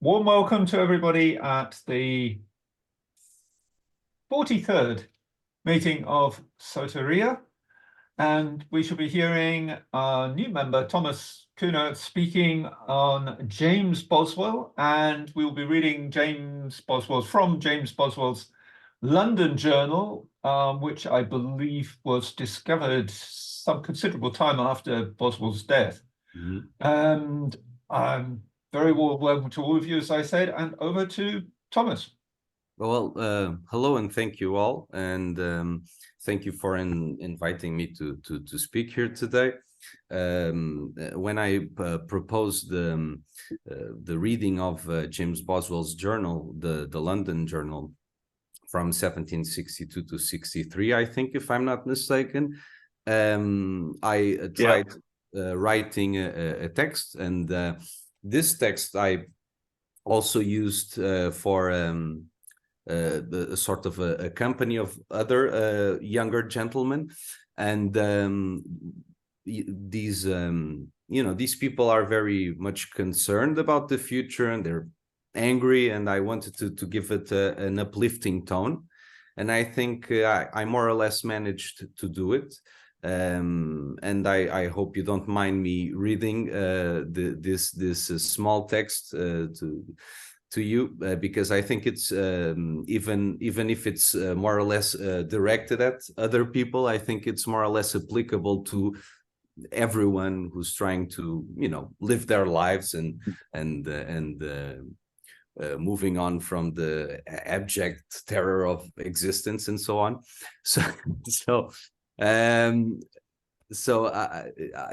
Warm welcome to everybody at the 43rd meeting of Soteria. And we shall be hearing a new member, Tomás Cunha, speaking on James Boswell. And we'll be reading James Boswell's London Journal, which I believe was discovered some considerable time after Boswell's death. And very warm welcome to all of you, as I said, and over to Tomás. Well, hello and thank you all, and thank you for inviting me to speak here today. When I proposed the reading of James Boswell's journal, the London Journal, from 1762 to 63, I think, if I'm not mistaken, I tried writing a text, and this text I also used for a sort of a company of other younger gentlemen, and these these people are very much concerned about the future, and they're angry, and I wanted to give it an uplifting tone, and I think I more or less managed to do it. And I hope you don't mind me reading this small text to you, because I think it's even if it's more or less directed at other people, I think it's more or less applicable to everyone who's trying to live their lives and moving on from the abject terror of existence and so on. So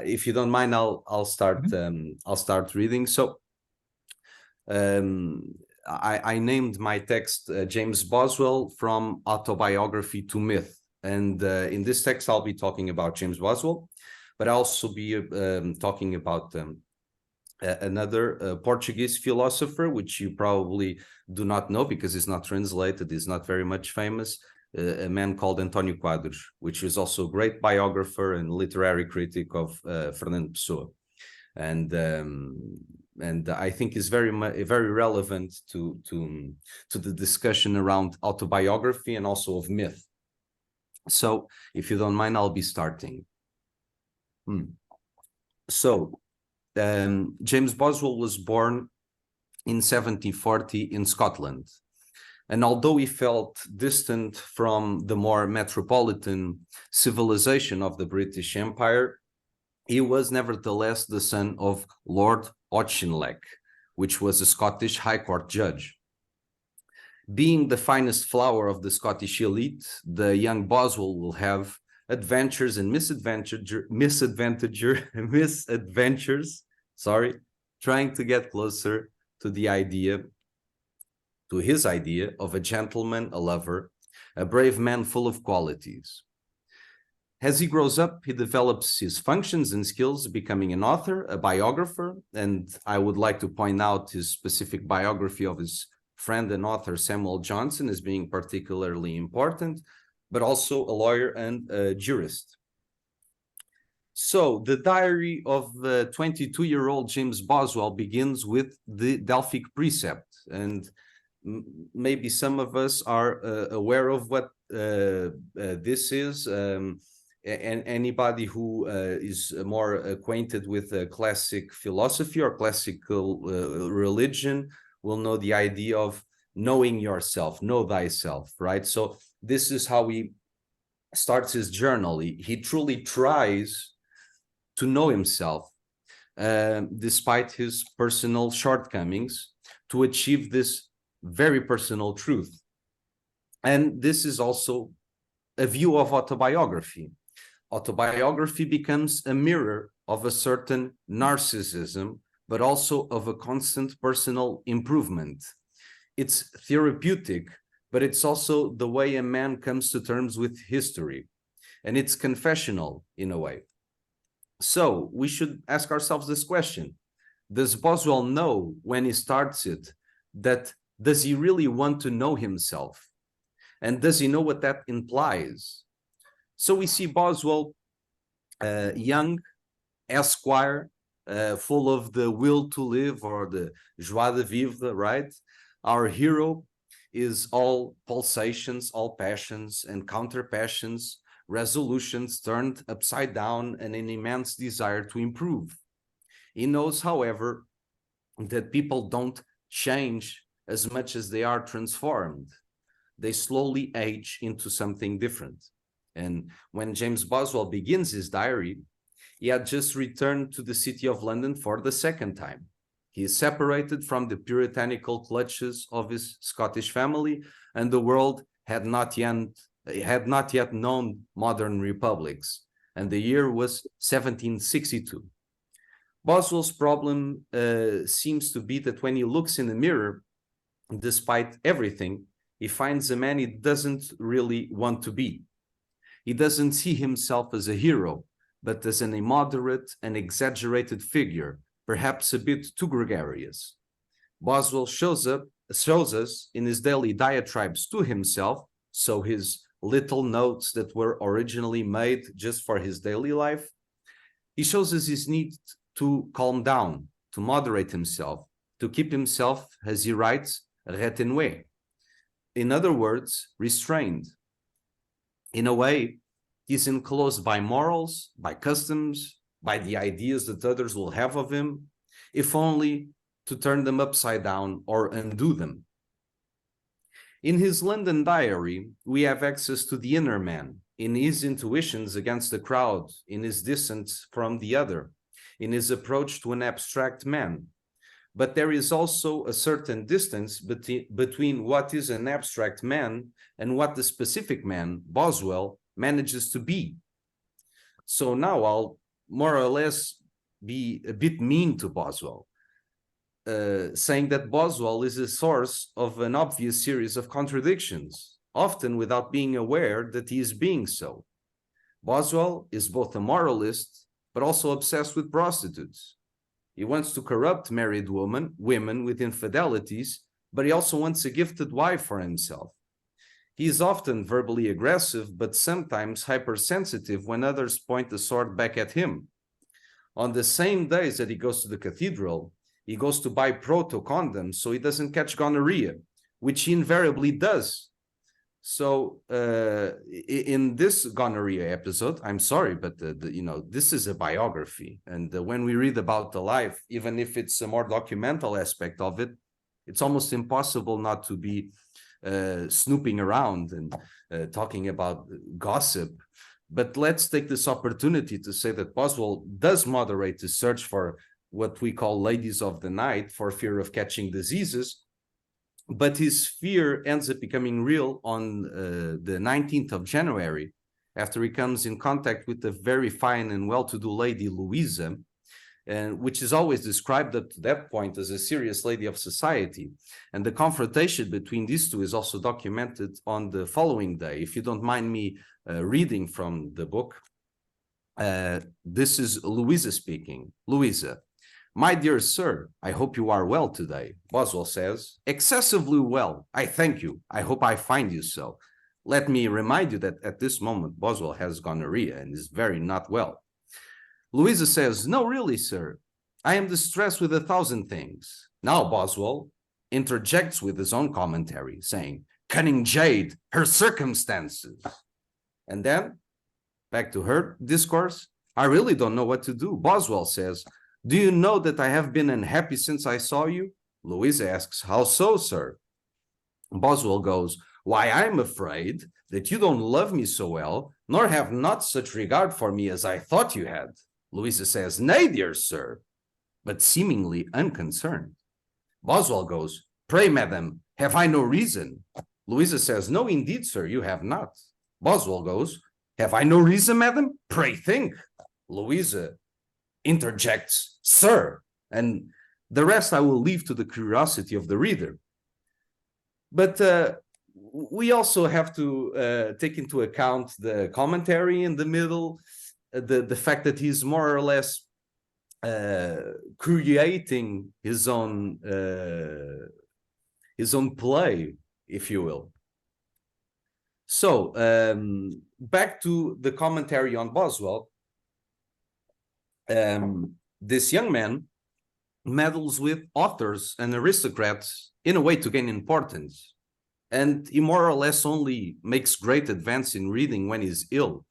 if you don't mind, I'll start reading. So I named my text James Boswell, from Autobiography to Myth, and in this text I'll be talking about James Boswell, but I'll also be talking about another Portuguese philosopher, which you probably do not know because it's not translated, it's not very much famous, a man called Antonio Quadros, which is also a great biographer and literary critic of Fernando Pessoa, and I think is very relevant to the discussion around autobiography and also of myth. So, if you don't mind, I'll be starting. So, James Boswell was born in 1740 in Scotland. And although he felt distant from the more metropolitan civilization of the British Empire, he was nevertheless the son of Laird of Auchinleck, which was a Scottish High Court judge. Being the finest flower of the Scottish elite, the young Boswell will have adventures and misadventures, trying to get closer to his idea of a gentleman, a lover, a brave man full of qualities. As he grows up, he develops his functions and skills, becoming an author, a biographer, and I would like to point out his specific biography of his friend and author Samuel Johnson as being particularly important, but also a lawyer and a jurist. So the diary of the 22-year-old James Boswell begins with the Delphic precept, and maybe some of us are aware of what this is, and anybody who is more acquainted with classic philosophy or classical religion will know the idea of knowing yourself, know thyself, right? So this is how he starts his journal. He truly tries to know himself, despite his personal shortcomings, to achieve this very personal truth. And this is also a view of autobiography. Autobiography becomes a mirror of a certain narcissism, but also of a constant personal improvement. It's therapeutic, but it's also the way a man comes to terms with history. And it's confessional in a way. So we should ask ourselves this question. Does Boswell know when he starts it that does he really want to know himself? And does he know what that implies? So we see Boswell, young, esquire, full of the will to live, or the joie de vivre, right? Our hero is all pulsations, all passions and counter passions, resolutions turned upside down, and an immense desire to improve. He knows, however, that people don't change as much as they are transformed. They slowly age into something different. And when James Boswell begins his diary, he had just returned to the city of London for the second time. He is separated from the puritanical clutches of his Scottish family, and the world had not yet known modern republics, and the year was 1762. Boswell's problem seems to be that when he looks in the mirror, despite everything, he finds a man he doesn't really want to be. He doesn't see himself as a hero, but as an immoderate and exaggerated figure, perhaps a bit too gregarious. Boswell shows us in his daily diatribes to himself, so his little notes that were originally made just for his daily life, he shows us his need to calm down, to moderate himself, to keep himself, as he writes, retenue. In other words, restrained. In a way, he's enclosed by morals, by customs, by the ideas that others will have of him, if only to turn them upside down or undo them. In his London diary, we have access to the inner man, in his intuitions against the crowd, in his distance from the other, in his approach to an abstract man. But there is also a certain distance between what is an abstract man and what the specific man, Boswell, manages to be. So now I'll more or less be a bit mean to Boswell, saying that Boswell is a source of an obvious series of contradictions, often without being aware that he is being so. Boswell is both a moralist, but also obsessed with prostitutes. He wants to corrupt married women with infidelities, but he also wants a gifted wife for himself. He is often verbally aggressive, but sometimes hypersensitive when others point the sword back at him. On the same days that he goes to the cathedral, he goes to buy proto-condoms so he doesn't catch gonorrhea, which he invariably does. So in this gonorrhea episode, I'm sorry, but this is a biography. And when we read about the life, even if it's a more documental aspect of it, it's almost impossible not to be snooping around and talking about gossip. But let's take this opportunity to say that Boswell does moderate the search for what we call ladies of the night for fear of catching diseases. But his fear ends up becoming real on the 19th of January, after he comes in contact with a very fine and well-to-do lady, Louisa, which is always described up to that point as a serious lady of society. And the confrontation between these two is also documented on the following day. If you don't mind me reading from the book, this is Louisa speaking. Louisa: "My dear sir, I hope you are well today." Boswell says, "Excessively well, I thank you. I hope I find you so." Let me remind you that at this moment, Boswell has gonorrhea and is very not well. Louisa says, "No, really, sir. I am distressed with 1,000 things." Now Boswell interjects with his own commentary, saying, "Cunning jade, her circumstances." And then, back to her discourse, "I really don't know what to do." Boswell says, "Do you know that I have been unhappy since I saw you?" Louisa asks, "How so, sir?" Boswell goes, "Why, I'm afraid that you don't love me so well, nor have not such regard for me as I thought you had." Louisa says, "Nay, dear sir," but seemingly unconcerned. Boswell goes, "Pray, madam, have I no reason?" Louisa says, "No, indeed, sir, you have not." Boswell goes, "Have I no reason, madam? Pray think." Louisa interjects, "Sir," and the rest I will leave to the curiosity of the reader. But we also have to take into account the commentary in the middle, the fact that he's more or less creating his own play, if you will. So back to the commentary on Boswell. This young man meddles with authors and aristocrats in a way to gain importance, and he more or less only makes great advance in reading when he's ill.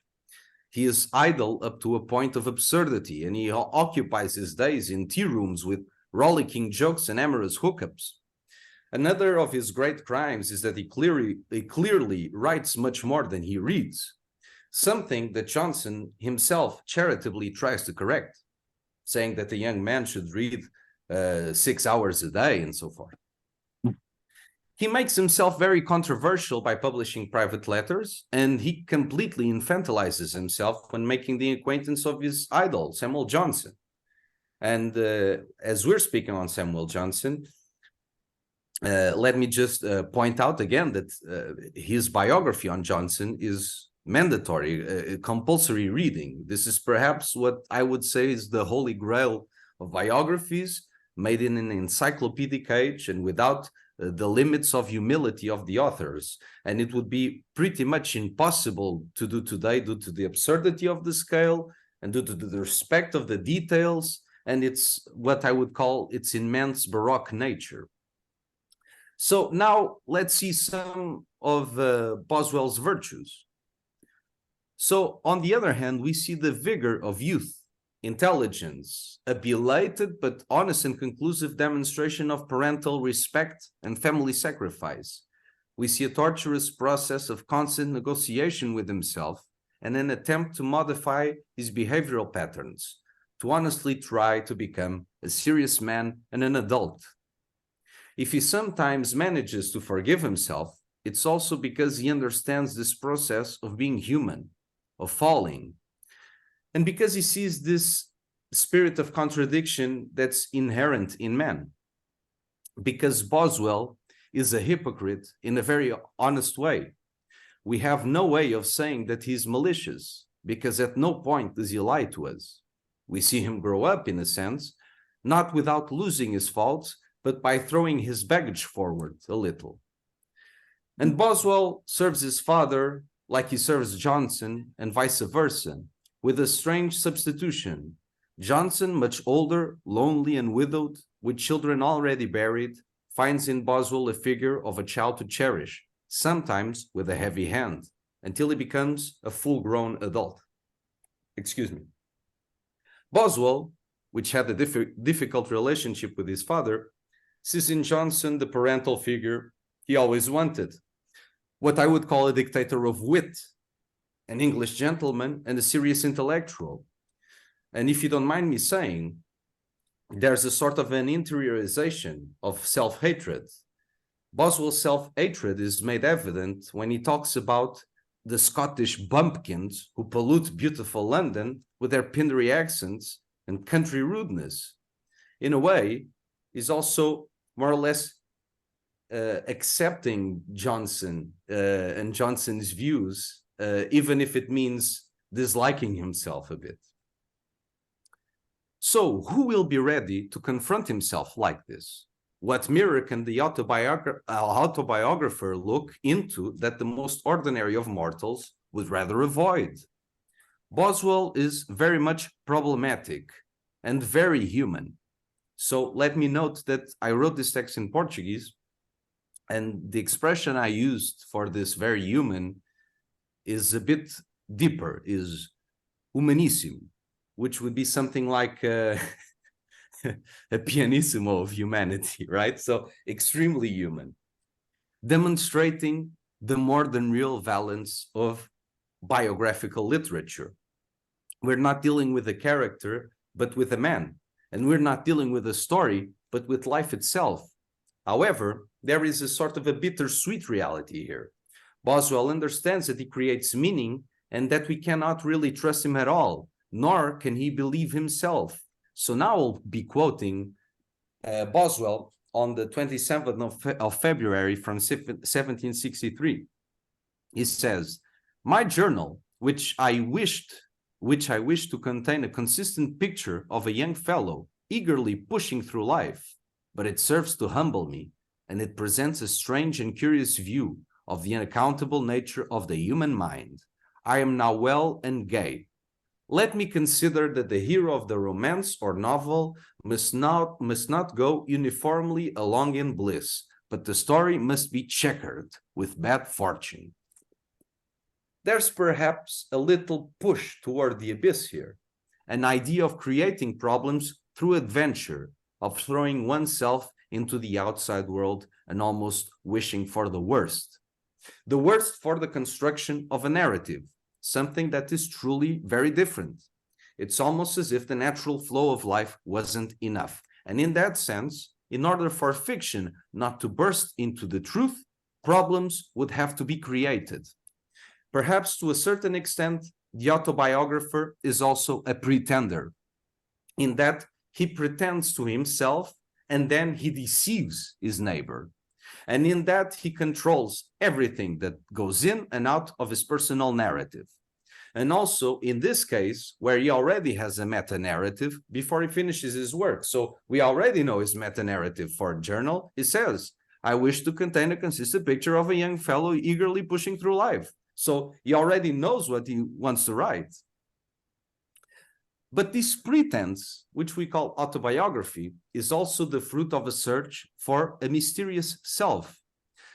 He is idle up to a point of absurdity, and he occupies his days in tea rooms with rollicking jokes and amorous hookups. Another of his great crimes is that he clearly writes much more than he reads, something that Johnson himself charitably tries to correct, saying that the young man should read 6 hours a day and so forth. He makes himself very controversial by publishing private letters, and he completely infantilizes himself when making the acquaintance of his idol, Samuel Johnson. And as we're speaking on Samuel Johnson, let me just point out again that his biography on Johnson is mandatory, compulsory reading. This is perhaps what I would say is the holy grail of biographies, made in an encyclopedic age and without the limits of humility of the authors. And it would be pretty much impossible to do today due to the absurdity of the scale and due to the respect of the details, and it's what I would call its immense Baroque nature. So now let's see some of Boswell's virtues. So on the other hand, we see the vigor of youth, intelligence, a belated but honest and conclusive demonstration of parental respect and family sacrifice. We see a tortuous process of constant negotiation with himself and an attempt to modify his behavioral patterns, to honestly try to become a serious man and an adult. If he sometimes manages to forgive himself, it's also because he understands this process of being human, of falling, and because he sees this spirit of contradiction that's inherent in man. Because Boswell is a hypocrite in a very honest way. We have no way of saying that he's malicious, because at no point does he lie to us. We see him grow up, in a sense, not without losing his faults, but by throwing his baggage forward a little. And Boswell serves his father like he serves Johnson, and vice versa, with a strange substitution. Johnson, much older, lonely, and widowed, with children already buried, finds in Boswell a figure of a child to cherish, sometimes with a heavy hand, until he becomes a full-grown adult. Excuse me. Boswell, which had a difficult relationship with his father, sees in Johnson the parental figure he always wanted, what I would call a dictator of wit, an English gentleman and a serious intellectual. And if you don't mind me saying, there's a sort of an interiorization of self-hatred. Boswell's self-hatred is made evident when he talks about the Scottish bumpkins who pollute beautiful London with their Pindary accents and country rudeness. In a way, he's also more or less accepting Johnson and Johnson's views, even if it means disliking himself a bit. So who will be ready to confront himself like this? What mirror can the autobiographer look into that the most ordinary of mortals would rather avoid? Boswell is very much problematic and very human. So let me note that I wrote this text in Portuguese, and the expression I used for this very human is a bit deeper, is humanissimo, which would be something like a pianissimo of humanity, right? So extremely human, demonstrating the more than real valence of biographical literature. We're not dealing with a character, but with a man. And we're not dealing with a story, but with life itself. However, there is a sort of a bittersweet reality here. Boswell understands that he creates meaning and that we cannot really trust him at all, nor can he believe himself. So now I'll be quoting Boswell on the 27th of February from 1763. He says, "My journal, which I wish to contain a consistent picture of a young fellow eagerly pushing through life, but it serves to humble me, and it presents a strange and curious view of the unaccountable nature of the human mind. I am now well and gay. let me consider that the hero of the romance or novel must not go uniformly along in bliss, but the story must be checkered with bad fortune. There's perhaps a little push toward the abyss here, an idea of creating problems through adventure, of throwing oneself into the outside world and almost wishing for the worst. The worst for the construction of a narrative, something that is truly very different. It's almost as if the natural flow of life wasn't enough. And in that sense, in order for fiction not to burst into the truth, problems would have to be created. Perhaps to a certain extent, the autobiographer is also a pretender, in that he pretends to himself and then he deceives his neighbor. And in that he controls everything that goes in and out of his personal narrative. And also in this case, where he already has a meta-narrative before he finishes his work. So we already know his meta-narrative for a journal. He says, I wish to contain a consistent picture of a young fellow eagerly pushing through life. So he already knows what he wants to write. But this pretense, which we call autobiography, is also the fruit of a search for a mysterious self.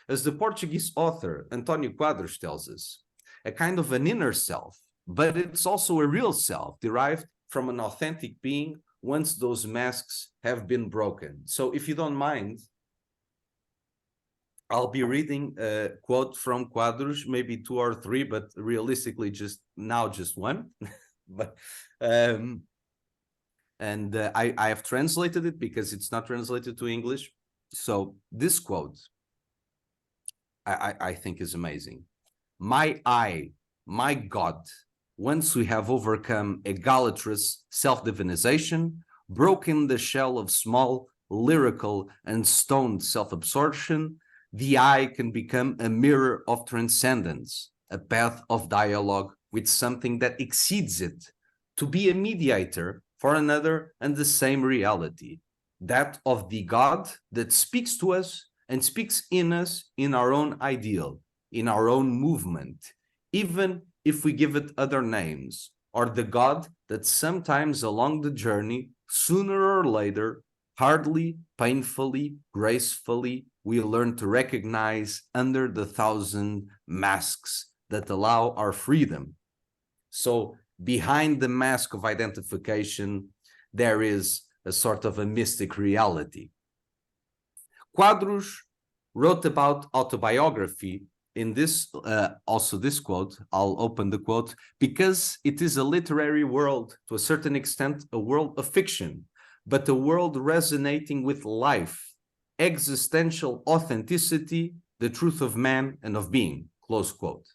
As the Portuguese author Antonio Quadros tells us, a kind of an inner self, but it's also a real self derived from an authentic being once those masks have been broken. So if you don't mind, I'll be reading a quote from Quadros, maybe 2 or 3, but realistically just one. But I have translated it because it's not translated to English. So this quote I think is amazing. My eye, my God, once we have overcome egalatrous self-divinization, broken the shell of small, lyrical, and stoned self-absorption, the eye can become a mirror of transcendence, a path of dialogue with something that exceeds it, to be a mediator for another and the same reality, that of the God that speaks to us and speaks in us in our own ideal, in our own movement, even if we give it other names, or the God that sometimes along the journey, sooner or later, hardly, painfully, gracefully, we learn to recognize under the 1,000 masks that allow our freedom. So behind the mask of identification, there is a sort of a mystic reality. Quadros wrote about autobiography in this, also this quote, I'll open the quote, because it is a literary world, to a certain extent, a world of fiction, but a world resonating with life, existential authenticity, the truth of man and of being, close quote.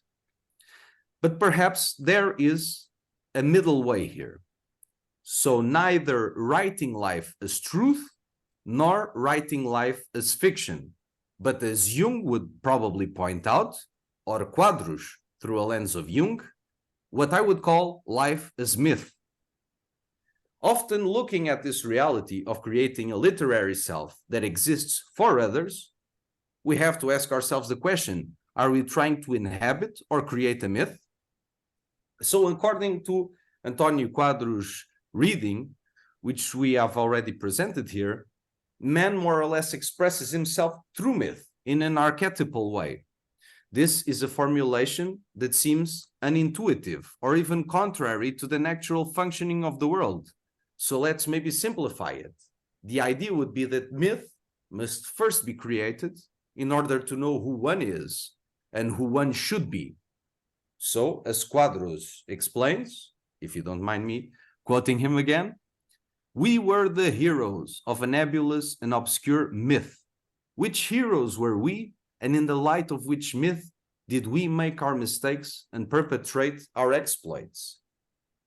But perhaps there is a middle way here. So neither writing life as truth, nor writing life as fiction, but as Jung would probably point out, or Quadros through a lens of Jung, what I would call life as myth. Often looking at this reality of creating a literary self that exists for others, we have to ask ourselves the question, are we trying to inhabit or create a myth? So according to Antonio Quadros' reading, which we have already presented here, man more or less expresses himself through myth in an archetypal way. This is a formulation that seems unintuitive or even contrary to the natural functioning of the world. So let's maybe simplify it. The idea would be that myth must first be created in order to know who one is and who one should be. So, as Quadros explains, if you don't mind me quoting him again, we were the heroes of a nebulous and obscure myth. Which heroes were we, and in the light of which myth did we make our mistakes and perpetrate our exploits?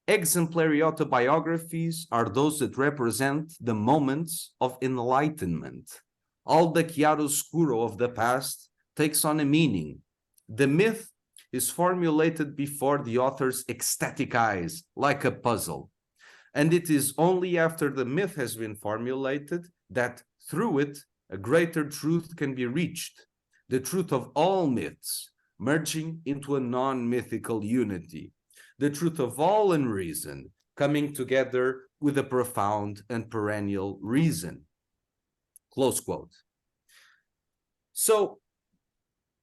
Exemplary autobiographies are those that represent the moments of enlightenment. All the chiaroscuro of the past takes on a meaning. The myth is formulated before the author's ecstatic eyes, like a puzzle. And it is only after the myth has been formulated that through it, a greater truth can be reached, the truth of all myths, merging into a non-mythical unity. the truth of all unreason, coming together with a profound and perennial reason. Close quote. So,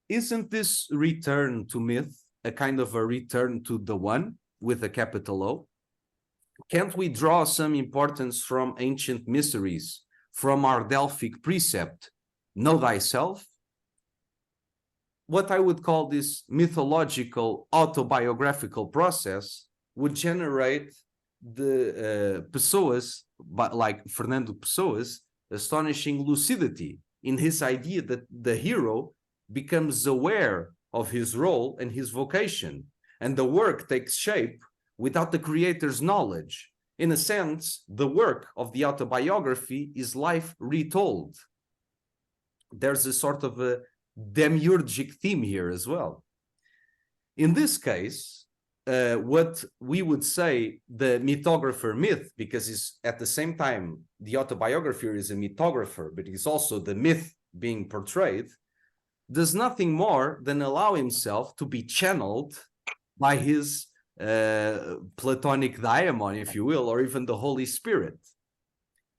isn't this return to myth a kind of a return to the one with a capital O? Can't we draw some importance from ancient mysteries, from our Delphic precept, know thyself? What I would call this mythological autobiographical process would generate the Pessoas, like Fernando Pessoa's astonishing lucidity in his idea that the hero becomes aware of his role and his vocation, and the work takes shape without the creator's knowledge. In a sense, the work of the autobiography is life retold. There's a sort of a demiurgic theme here as well. In this case, what we would say the mythographer myth, because it's at the same time the autobiographer is a mythographer, but it's also the myth being portrayed, does nothing more than allow himself to be channeled by his Platonic daemon, if you will, or even the Holy Spirit.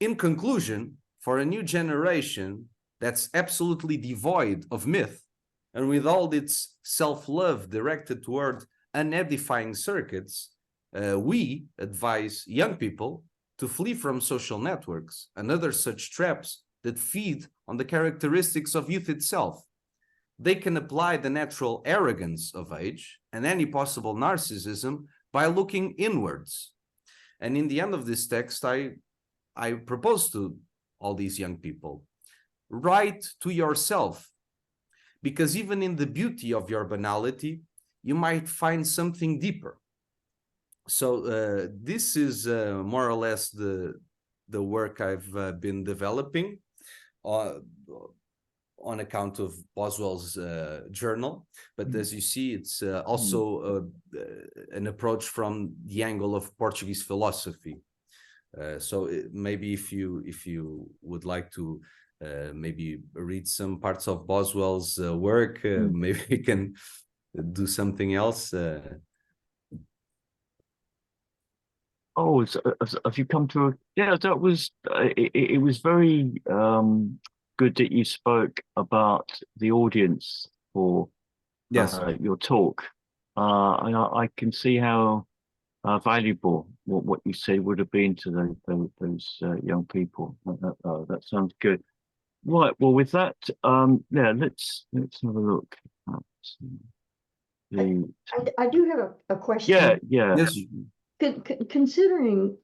In conclusion, for a new generation that's absolutely devoid of myth, and with all its self-love directed toward unedifying circuits, we advise young people to flee from social networks and other such traps that feed on the characteristics of youth itself. They can apply the natural arrogance of age and any possible narcissism by looking inwards. And in the end of this text, I propose to all these young people, write to yourself, because even in the beauty of your banality, you might find something deeper. So this is more or less the work I've been developing on account of Boswell's journal. But as you see, it's also an approach from the angle of Portuguese philosophy. So maybe if you would like to maybe read some parts of Boswell's work, maybe you can do something else. Oh, have you come to a... Yeah, that was... it was very good that you spoke about the audience for your talk. And I can see how valuable what you said would have been to those young people. That sounds good. Right. Well, with that, yeah, let's have a look at I do have a question. Yeah. Yes. Considering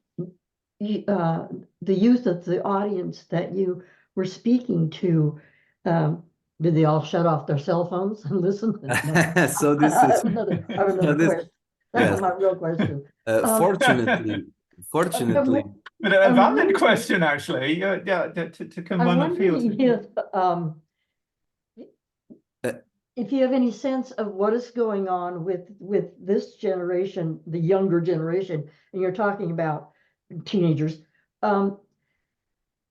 the youth of the audience that you were speaking to, did they all shut off their cell phones and listen? No. So this I is have another question. That's yes. my real question. Fortunately, But a valid question, actually. Yeah, to come I'm on and feel. wondering if you have any sense of what is going on with this generation, the younger generation, and you're talking about teenagers.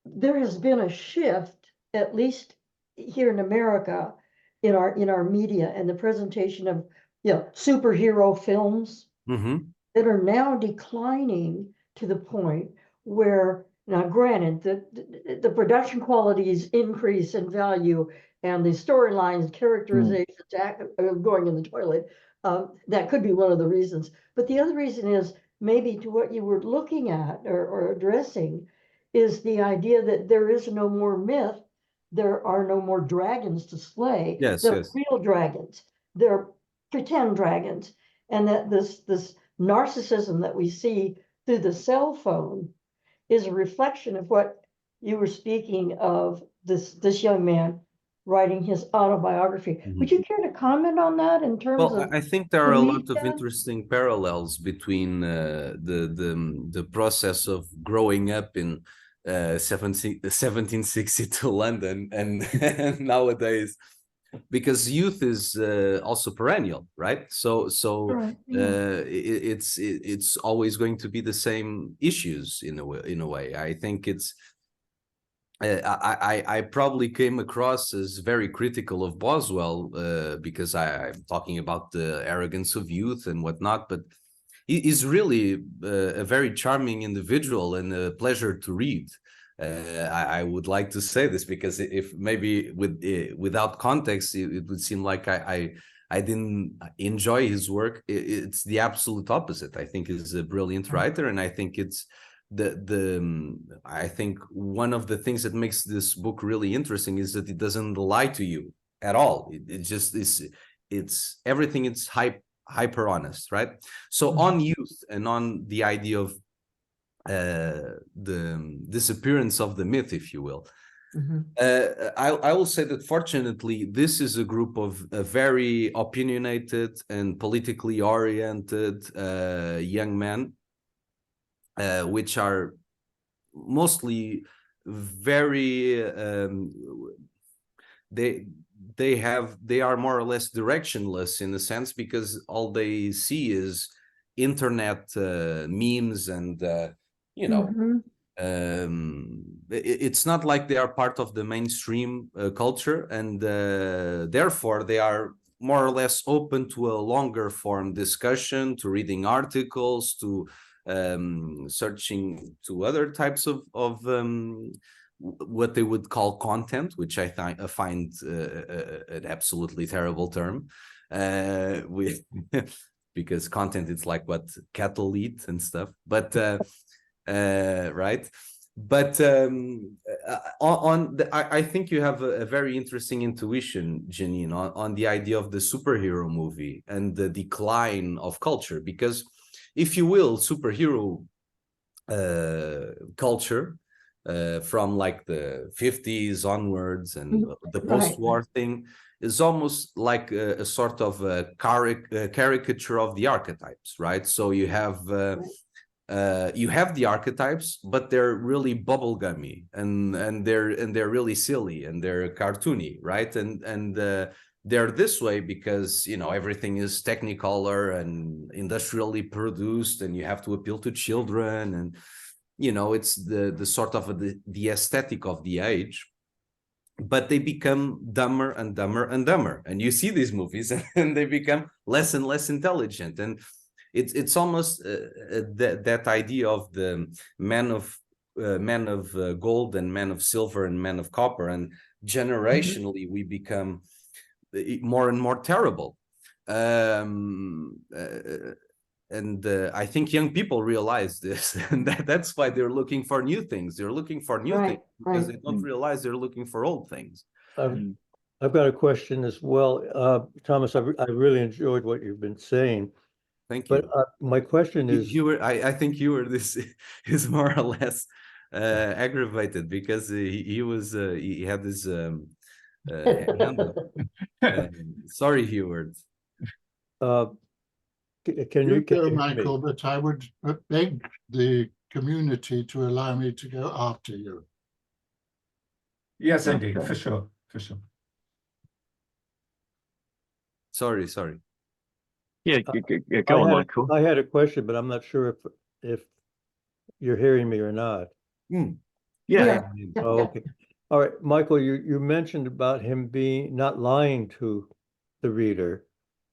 There has been a shift, at least here in America, in our media and the presentation of superhero films that are now declining to the point where, now granted, the production qualities increase in value and the storylines, characterizations going in the toilet. That could be one of the reasons. But the other reason is maybe to what you were looking at or addressing is the idea that there is no more myth. There are no more dragons to slay. Yes, They're yes. real dragons. They're pretend dragons. And that this narcissism that we see through the cell phone is a reflection of what you were speaking of, this young man writing his autobiography. Would you care to comment on that in terms of? I think there are a lot of media? interesting parallels between the process of growing up in 1762 London and Nowadays, because youth is also perennial, right? So right, yeah. it's always going to be the same issues in a way. I think it's I probably came across as very critical of Boswell because I'm talking about the arrogance of youth and whatnot, but he's really a very charming individual and a pleasure to read. I would like to say this because if maybe without context, it would seem like I didn't enjoy his work. It's the absolute opposite. I think he's a brilliant writer, and I think it's I think one of the things that makes this book really interesting is that it doesn't lie to you at all. It just is. It's everything. It's hyper honest, right? So on youth and on the idea of the disappearance of the myth, if you will. I will say that fortunately, this is a group of very opinionated and politically oriented young men, which are mostly very they are more or less directionless in a sense, because all they see is internet memes and you know, it's not like they are part of the mainstream culture, and therefore they are more or less open to a longer form discussion, to reading articles, to searching to other types of what they would call content, which I find an absolutely terrible term, because content is like what cattle eat and stuff, but right. But I think you have a very interesting intuition, Janine, on the idea of the superhero movie and the decline of culture, because if you will, superhero culture from like the 50s onwards and the post-war thing is almost like a sort of a caricature of the archetypes, right? So you have the archetypes, but they're really bubblegummy and they're really silly and they're cartoony, right? And they're this way because, you know, everything is technicolor and industrially produced, and you have to appeal to children, and you know, it's the sort of the aesthetic of the age. But they become dumber and dumber and dumber, and you see these movies and they become less and less intelligent. And it's almost that idea of the man of gold and man of silver and man of copper, and generationally we become more and more terrible. And I think young people realize this, and that's why they're looking for new things. They're looking for new things because they don't realize they're looking for old things. I've got a question as well. Thomas, I really enjoyed what you've been saying. Thank you. But my question is, I think you were this is more or less aggravated because he had this hand up. Sorry, Heward. can you Michael, but I would beg the community to allow me to go after you. Yes, indeed, for sure. Sorry. Yeah, go on, Michael. I had a question, but I'm not sure if you're hearing me or not. Yeah. Oh, okay. All right, Michael, you mentioned about him not lying to the reader,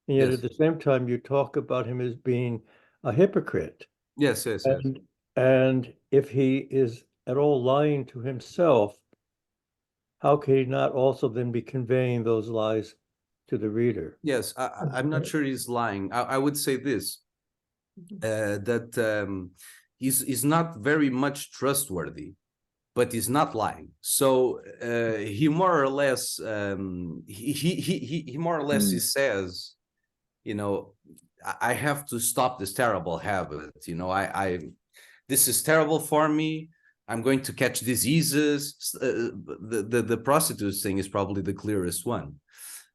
and yet at the same time you talk about him as being a hypocrite. Yes. And if he is at all lying to himself, how can he not also then be conveying those lies to the reader? Yes, I'm not sure he's lying. I would say this, that he's not very much trustworthy, but he's not lying. So he more or less he more or less he says, you know, I have to stop this terrible habit. You know, this is terrible for me. I'm going to catch diseases. The prostitutes thing is probably the clearest one.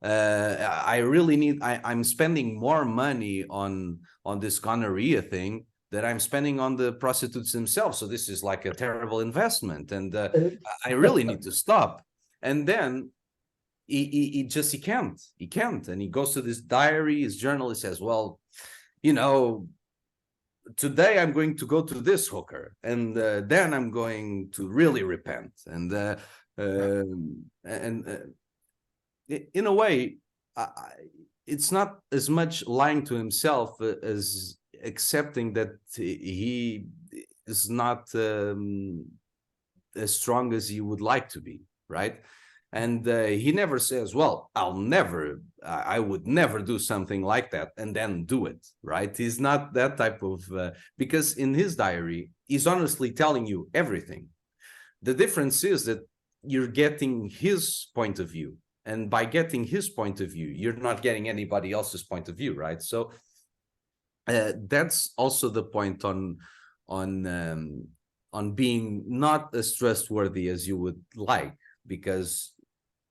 I really need. I'm spending more money on this gonorrhea thing that I'm spending on the prostitutes themselves. So this is like a terrible investment, and I really need to stop. And then he can't, and he goes to this diary. His journal. He says, "Well, you know, today I'm going to go to this hooker, and then I'm going to really repent." And in a way, it's not as much lying to himself as accepting that he is not as strong as he would like to be, right? And he never says, well, I would never do something like that and then do it, right? He's not that type of, because in his diary, he's honestly telling you everything. The difference is that you're getting his point of view. And by getting his point of view, you're not getting anybody else's point of view, right? So that's also the point on being not as trustworthy as you would like, because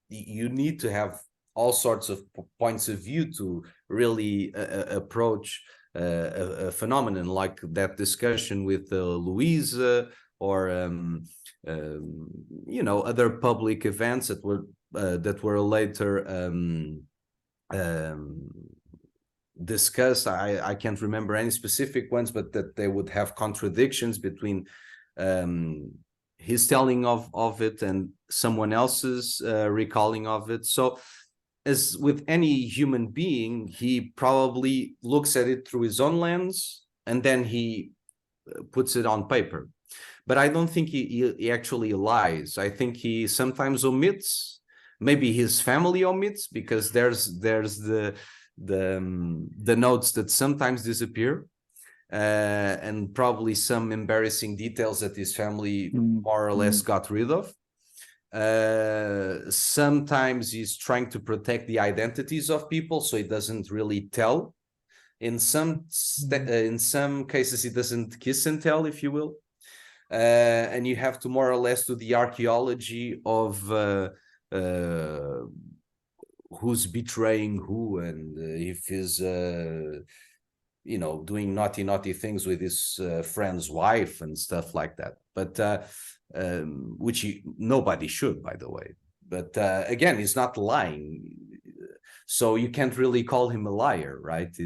you need to have all sorts of points of view to really approach a phenomenon like that discussion with Louise or other public events that were later discussed. I can't remember any specific ones, but that they would have contradictions between his telling of it and someone else's recalling of it. So as with any human being, he probably looks at it through his own lens and then he puts it on paper. But I don't think he actually lies. I think he sometimes omits, maybe his family omits, because there's the notes that sometimes disappear, and probably some embarrassing details that his family more or less got rid of. Sometimes he's trying to protect the identities of people, so he doesn't really tell. In some cases, he doesn't kiss and tell, if you will. And you have to more or less do the archaeology of who's betraying who, and if he's doing naughty things with his friend's wife and stuff like that. But which nobody should, by the way. But again, he's not lying, so you can't really call him a liar, right?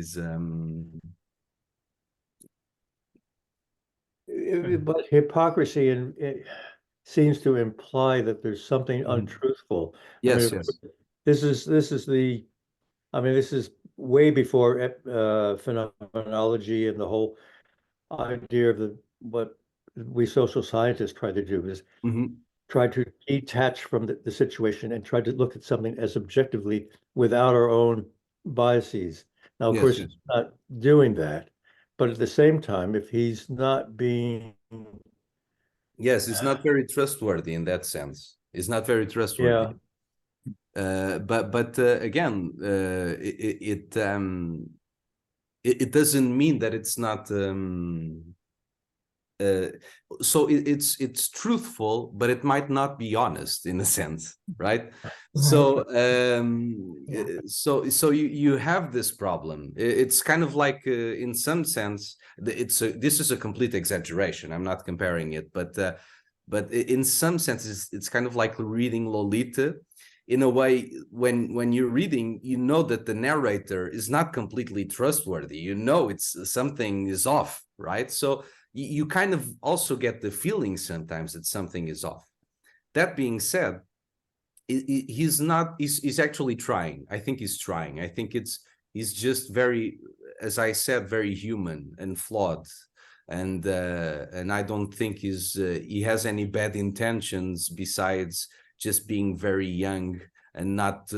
But hypocrisy it seems to imply that there's something untruthful. Yes, yes. This is way before phenomenology and the whole idea of what we social scientists try to do is try to detach from the situation and try to look at something as objectively without our own biases. Now, of course, he's not doing that, but at the same time, if he's not being... Yes, he's not very trustworthy in that sense. He's not very trustworthy. Yeah. But again, it doesn't mean that it's not. So it's truthful, but it might not be honest in a sense, right? So so you have this problem. It's kind of like in some sense, this is a complete exaggeration. I'm not comparing it, but in some sense, it's kind of like reading Lolita. In a way, when you're reading, you know that the narrator is not completely trustworthy. You know something is off, right? So you kind of also get the feeling sometimes that something is off. That being said, he's actually trying. I think he's trying. I think he's just very, as I said, very human and flawed. And I don't think he has any bad intentions besides just being very young and not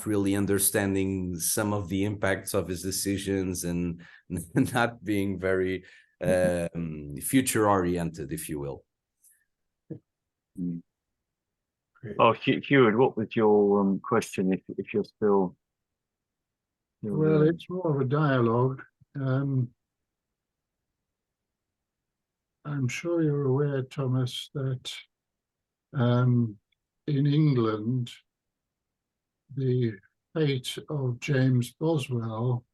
really understanding some of the impacts of his decisions and not being very future oriented, if you will. Oh, Heward, what was your question? If you're still... Well, it's more of a dialogue. I'm sure you're aware, Thomas, that in England, the fate of James Boswell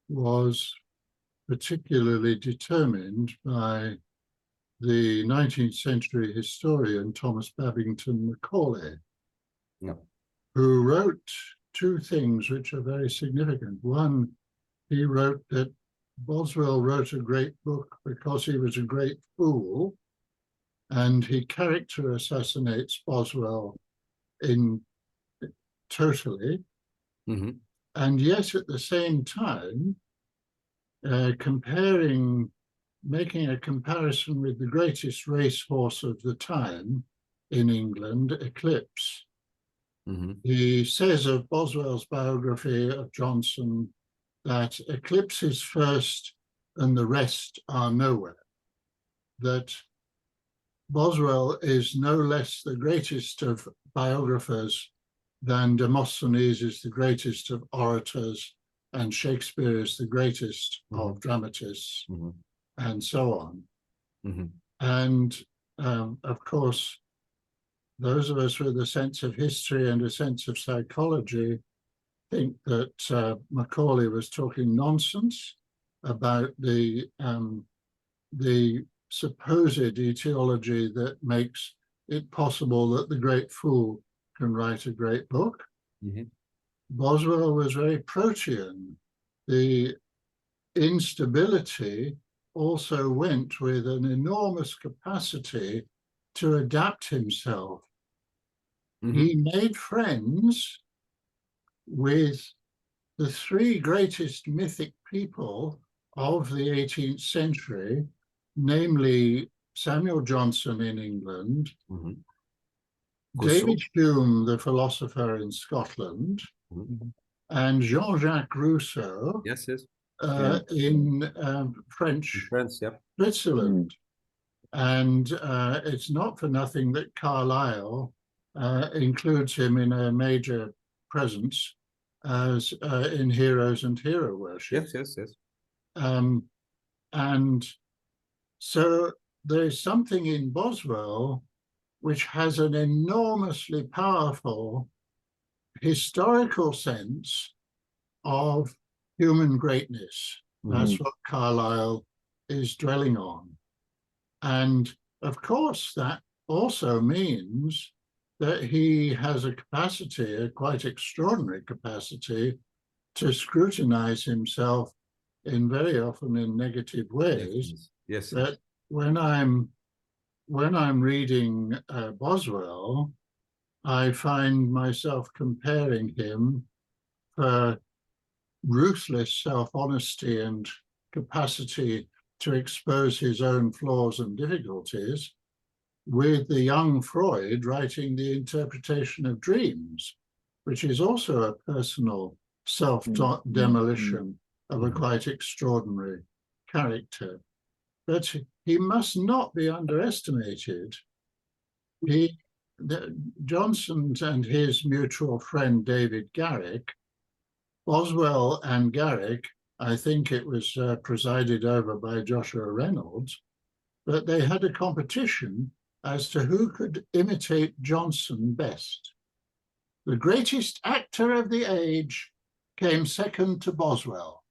was particularly determined by the 19th century historian Thomas Babington Macaulay, who wrote two things which are very significant. One, he wrote that Boswell wrote a great book because he was a great fool, and he character assassinates Boswell totally. And yet at the same time, making a comparison with the greatest racehorse of the time in England, Eclipse. He says of Boswell's biography of Johnson that Eclipse is first and the rest are nowhere. That Boswell is no less the greatest of biographers than Demosthenes is the greatest of orators and Shakespeare is the greatest of dramatists, and so on. And of course, those of us with a sense of history and a sense of psychology think that Macaulay was talking nonsense about the supposed etiology that makes it possible that the great fool can write a great book. Boswell was very protean. The instability also went with an enormous capacity to adapt himself. He made friends with the three greatest mythic people of the 18th century, namely Samuel Johnson in England, David Hume, the philosopher in Scotland, and Jean-Jacques Rousseau in French Switzerland. And it's not for nothing that Carlyle includes him in a major presence as in Heroes and Hero Worship. And so there's something in Boswell which has an enormously powerful historical sense of human greatness. That's what Carlyle is dwelling on. And of course, that also means that he has a capacity, a quite extraordinary capacity, to scrutinize himself in very often in negative ways. That when I'm reading Boswell, I find myself comparing him for ruthless self-honesty and capacity to expose his own flaws and difficulties with the young Freud writing The Interpretation of Dreams, which is also a personal self-demolition of a quite extraordinary character. But he must not be underestimated. Johnson and his mutual friend David Garrick, Boswell and Garrick, I think it was presided over by Joshua Reynolds, but they had a competition as to who could imitate Johnson best. The greatest actor of the age came second to Boswell.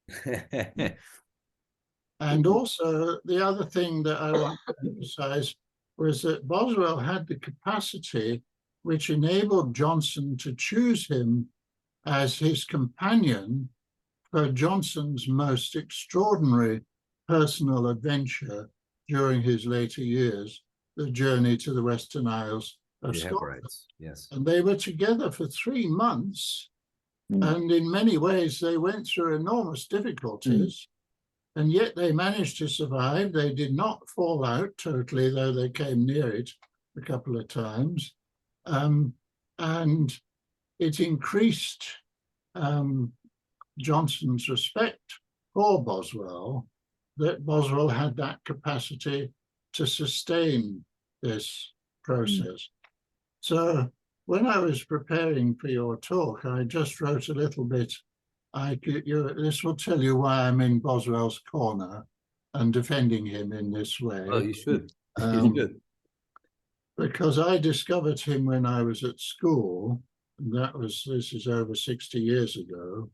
And also, the other thing that I want to emphasize was that Boswell had the capacity which enabled Johnson to choose him as his companion for Johnson's most extraordinary personal adventure during his later years, the journey to the Western Isles of Scotland. And they were together for 3 months. And in many ways, they went through enormous difficulties. And yet they managed to survive. They did not fall out totally, though they came near it a couple of times. And it increased Johnson's respect for Boswell, that Boswell had that capacity to sustain this process. So when I was preparing for your talk, I just wrote a little bit. This will tell you why I'm in Boswell's corner and defending him in this way. Oh, you should. You should. Because I discovered him when I was at school. This is over 60 years ago.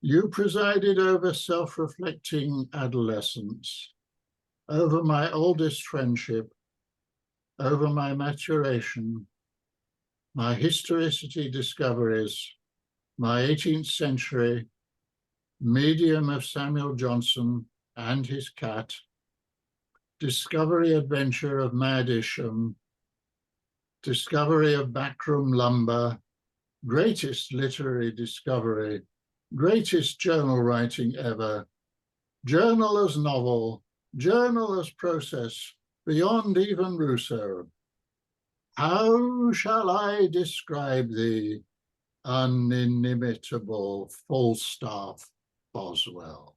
You presided over self-reflecting adolescence, over my oldest friendship, over my maturation, my historicity discoveries, my 18th century, medium of Samuel Johnson and his cat, discovery adventure of Mad Isham, discovery of backroom lumber, greatest literary discovery, greatest journal writing ever, journal as novel, journal as process, beyond even Rousseau. How shall I describe thee, uninimitable Falstaff Boswell?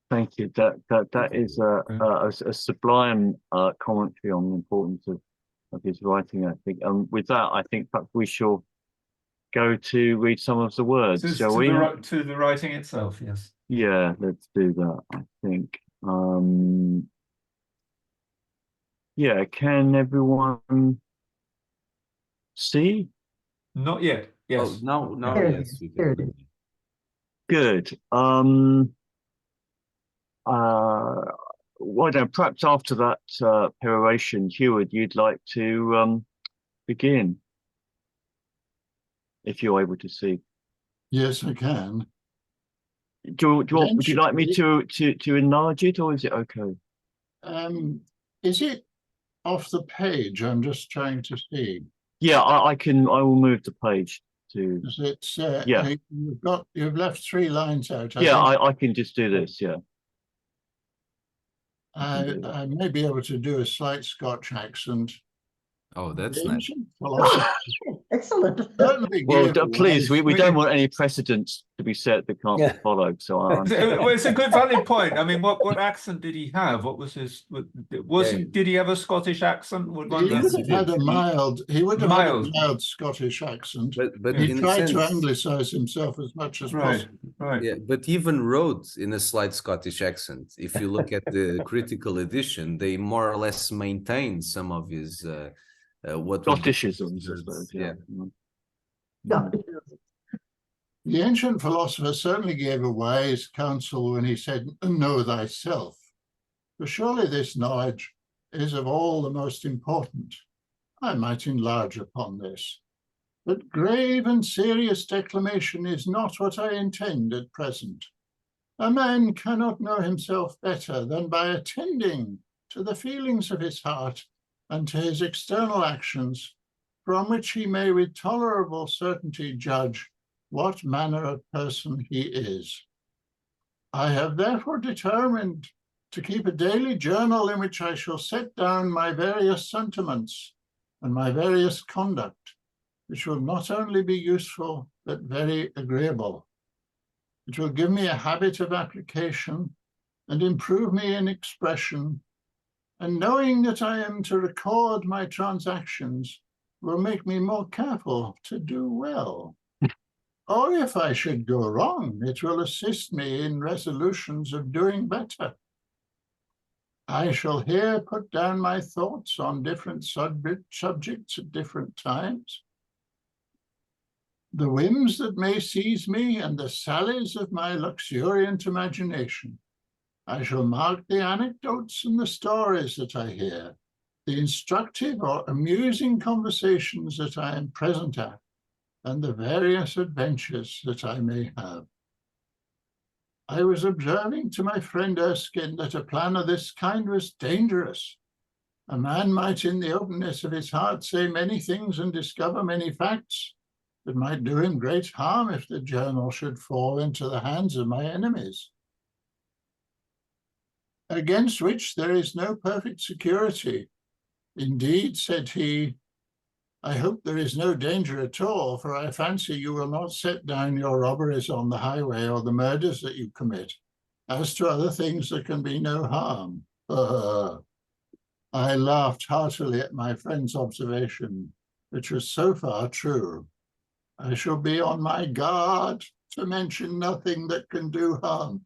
Thank you. That is a sublime commentary on the importance of his writing, I think. And with that, I think perhaps we shall go to read some of the words, shall we? To the writing itself, yes. Yeah, let's do that, I think. Yeah, can everyone see? Not yet. Yes. Oh, no, There it yes. is. We There can. it is. Good. Well then, perhaps after that peroration, Heward, you'd like to begin, if you're able to see. Yes, I can. Would you like me to enlarge it, or is it okay? Is it off the page? I'm just trying to see. Yeah, I will move the page to. It's Yeah. You've left 3 lines out. I can just do this. Yeah. I may be able to do a slight Scotch accent. Oh, that's The nice. ancient philosopher Excellent. certainly Well, gave please, away- we don't want any precedents to be set that can't Yeah. be followed. So I'm Well, it's a good valid point. I mean, what accent did he have? What was his? Did he have a Scottish accent? Would one He would have had a mild. He would have had a Mild. mild Scottish accent. But He in a tried to sense, anglicize himself as much as Right, possible. right. yeah, but even wrote in a slight Scottish accent. If you look at the critical edition, they more or less maintain some of his what would be Scottishisms, I considered- suppose. yeah. Yeah. The ancient philosopher certainly gave a wise counsel when he said, "Know thyself." For surely this knowledge is of all the most important. I might enlarge upon this. But grave and serious declamation is not what I intend at present. A man cannot know himself better than by attending to the feelings of his heart and to his external actions, from which he may with tolerable certainty judge what manner of person he is. I have therefore determined to keep a daily journal in which I shall set down my various sentiments and my various conduct, which will not only be useful, but very agreeable. It will give me a habit of application and improve me in expression, and knowing that I am to record my transactions will make me more careful to do well. Or if I should go wrong, it will assist me in resolutions of doing better. I shall here put down my thoughts on different subjects at different times, the whims that may seize me and the sallies of my luxuriant imagination. I shall mark the anecdotes and the stories that I hear, the instructive or amusing conversations that I am present at, and the various adventures that I may have. I was observing to my friend Erskine that a plan of this kind was dangerous. A man might in the openness of his heart say many things and discover many facts that might do him great harm if the journal should fall into the hands of my enemies, against which there is no perfect security. Indeed, said he, I hope there is no danger at all, for I fancy you will not set down your robberies on the highway or the murders that you commit. As to other things, there can be no harm. I laughed heartily at my friend's observation, which was so far true. I shall be on my guard to mention nothing that can do harm.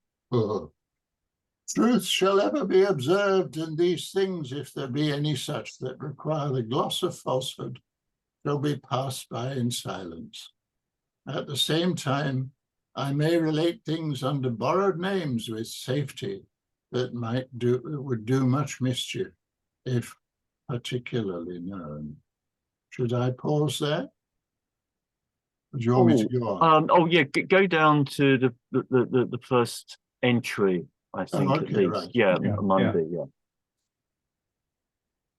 Truth shall ever be observed, and these things, if there be any such that require the gloss of falsehood, shall be passed by in silence. At the same time, I may relate things under borrowed names with safety that would do much mischief, if particularly known. Should I pause there? Or do you want me to go on? Yeah, go down to the first entry, I think, okay, at least. right. Yeah, Yeah, Monday, yeah.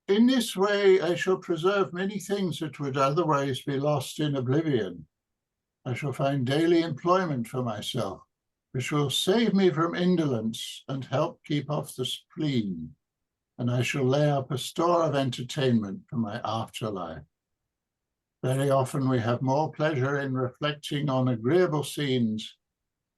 In this way, I shall preserve many things that would otherwise be lost in oblivion. I shall find daily employment for myself, which will save me from indolence and help keep off the spleen, and I shall lay up a store of entertainment for my afterlife. Very often we have more pleasure in reflecting on agreeable scenes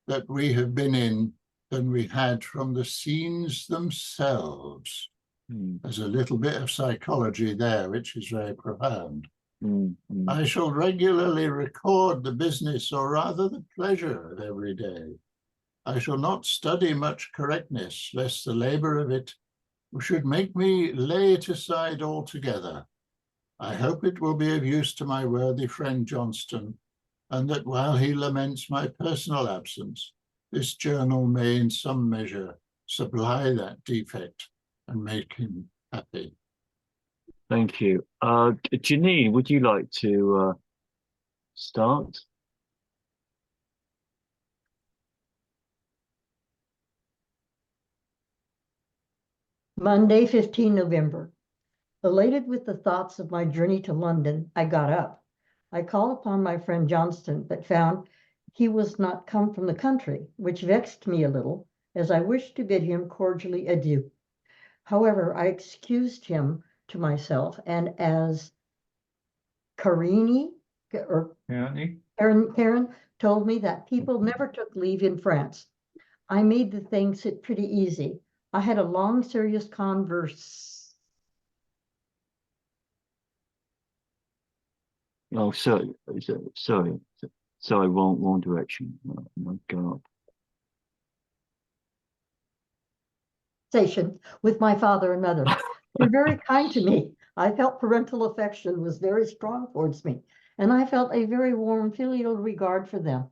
that we have been in than we had from the scenes themselves. There's a little bit of psychology there, which is very profound. I shall regularly record the business, or rather the pleasure, of every day. I shall not study much correctness, lest the labor of it should make me lay it aside altogether. I hope it will be of use to my worthy friend Johnston, and that while he laments my personal absence, this journal may in some measure supply that defect and make him happy. Thank you. Janine, would you like to start? Monday, 15 November. Elated with the thoughts of my journey to London, I got up. I called upon my friend Johnston, but found he was not come from the country, which vexed me a little, as I wished to bid him cordially adieu. However, I excused him to myself, and as Karen told me that people never took leave in France, I made the thing sit pretty easy. I had a long, serious converse. Oh, sorry, wrong direction. Oh, my God. With my father and mother. They were very kind to me. I felt parental affection was very strong towards me, and I felt a very warm filial regard for them.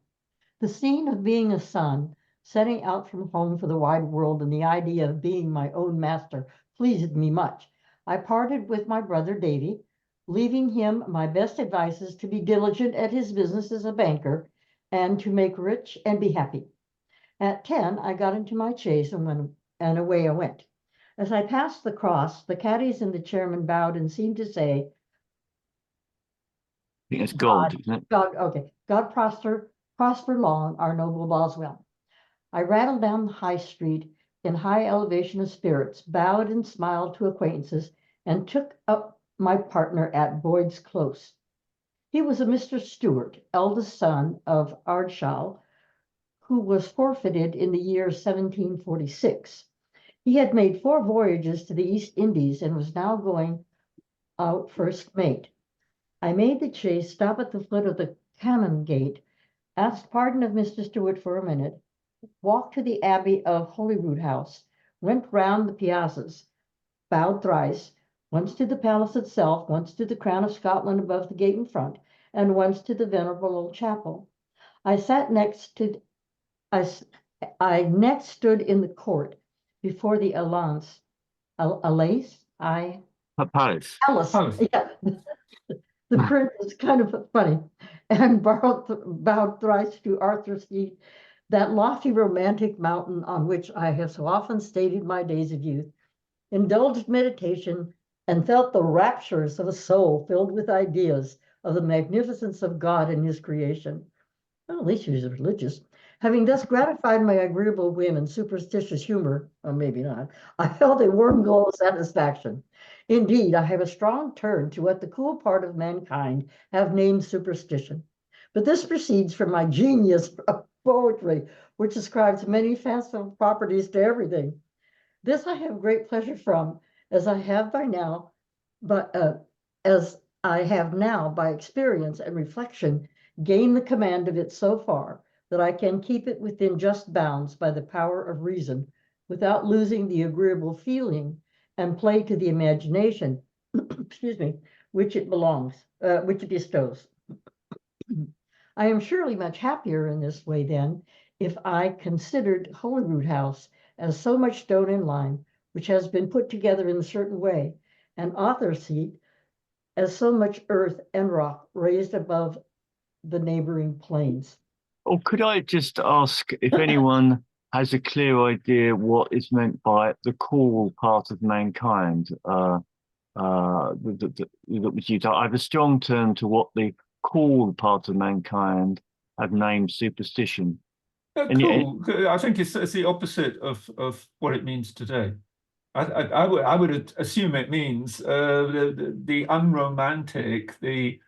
The scene of being a son, setting out from home for the wide world, and the idea of being my own master pleased me much. I parted with my brother Davy, leaving him my best advices to be diligent at his business as a banker, and to make rich and be happy. At 10, I got into my chaise and away I went. As I passed the cross, the caddies and the chairman bowed and seemed to say, I think it's God, isn't it? God, okay. God prosper long our noble Boswell. I rattled down the high street in high elevation of spirits, bowed and smiled to acquaintances, and took up my partner at Boyd's Close. He was a Mr. Stewart, eldest son of Ardshall, who was forfeited in the year 1746. He had made 4 voyages to the East Indies and was now going out first mate. I made the chaise stop at the foot of the Cannon Gate, asked pardon of Mr. Stewart for a minute, walked to the Abbey of Holyrood House, went round the piazzas, bowed thrice, once to the palace itself, once to the crown of Scotland above the gate in front, and once to the venerable old chapel. I next stood in the court before the Palace. Yeah. The print is kind of funny, and bowed thrice to Arthur's Seat, that lofty romantic mountain on which I have so often stated my days of youth, indulged meditation, and felt the raptures of a soul filled with ideas of the magnificence of God and his creation. Well, at least he was religious. Having thus gratified my agreeable whim and superstitious humor, or maybe not, I felt a warm glow of satisfaction. Indeed, I have a strong turn to what the cool part of mankind have named superstition. But this proceeds from my genius of poetry, which ascribes many fanciful properties to everything. This I have great pleasure from, as I have now by experience and reflection gained the command of it so far that I can keep it within just bounds by the power of reason, without losing the agreeable feeling and play to the imagination, excuse me, which it bestows. I am surely much happier in this way then, if I considered Holyrood House as so much stone and lime, which has been put together in a certain way, and Arthur's Seat as so much earth and rock raised above the neighboring plains. Or could I just ask if anyone has a clear idea what is meant by the cool part of mankind? That was used. I have a strong turn to what the cool part of mankind have named superstition. Cool. I think it's the opposite of what it means today. I would assume it means the unromantic, the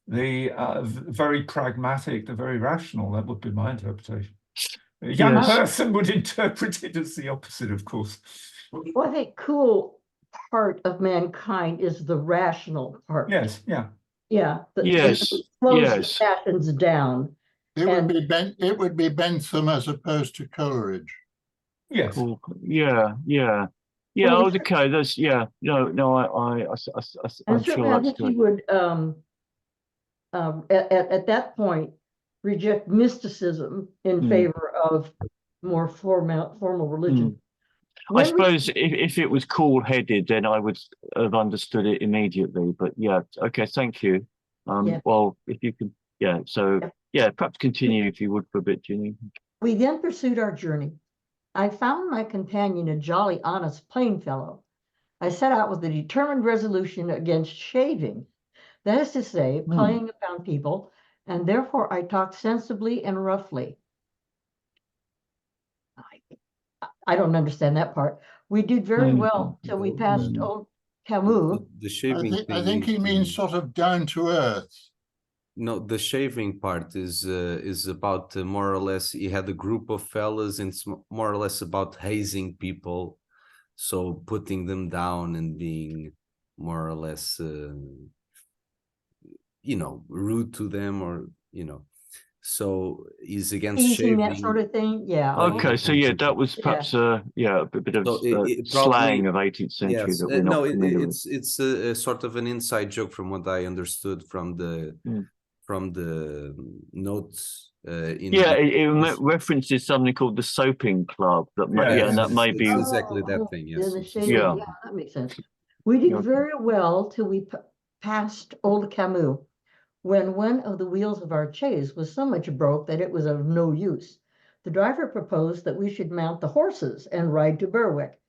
very pragmatic, the very rational. That would be my interpretation. A young person would interpret it as the opposite, of course. Well, I think cool part of mankind is the rational part. Yes, yeah. Yeah. Yes, it slows yes. the passions down. It would be Bentham as opposed to Coleridge. Yes. Cool. Yeah. Well, Oh, okay. That's No. I'm And certainly, sure I that's think he good. would, at that point, reject mysticism in favor of more formal religion. I suppose if it was cool-headed, then I would have understood it immediately. But yeah, okay, thank you. Well, if you could, perhaps continue if you would for a bit, Ginny. We then pursued our journey. I found my companion a jolly, honest, plain fellow. I set out with a determined resolution against shaving, that is to say, playing upon people, and therefore I talked sensibly and roughly. I don't understand that part. We did very well till we passed Old Camus. The shaving I think he means sort of down to earth. No, the shaving part is about more or less. He had a group of fellas, and it's more or less about hazing people, so putting them down and being more or less, rude to them, or So he's against Teasing, shaving, that sort of thing. Yeah. Okay, so that was perhaps a bit of slang of 18th century that we're not familiar with. It's a sort of an inside joke from what I understood from the notes. It references something called the Soaping Club. That may be exactly that thing. Yes. Yeah, that makes sense. We did very well till we passed Old Camus, when one of the wheels of our chaise was so much broke that it was of no use. The driver proposed that we should mount the horses and ride to Berwick,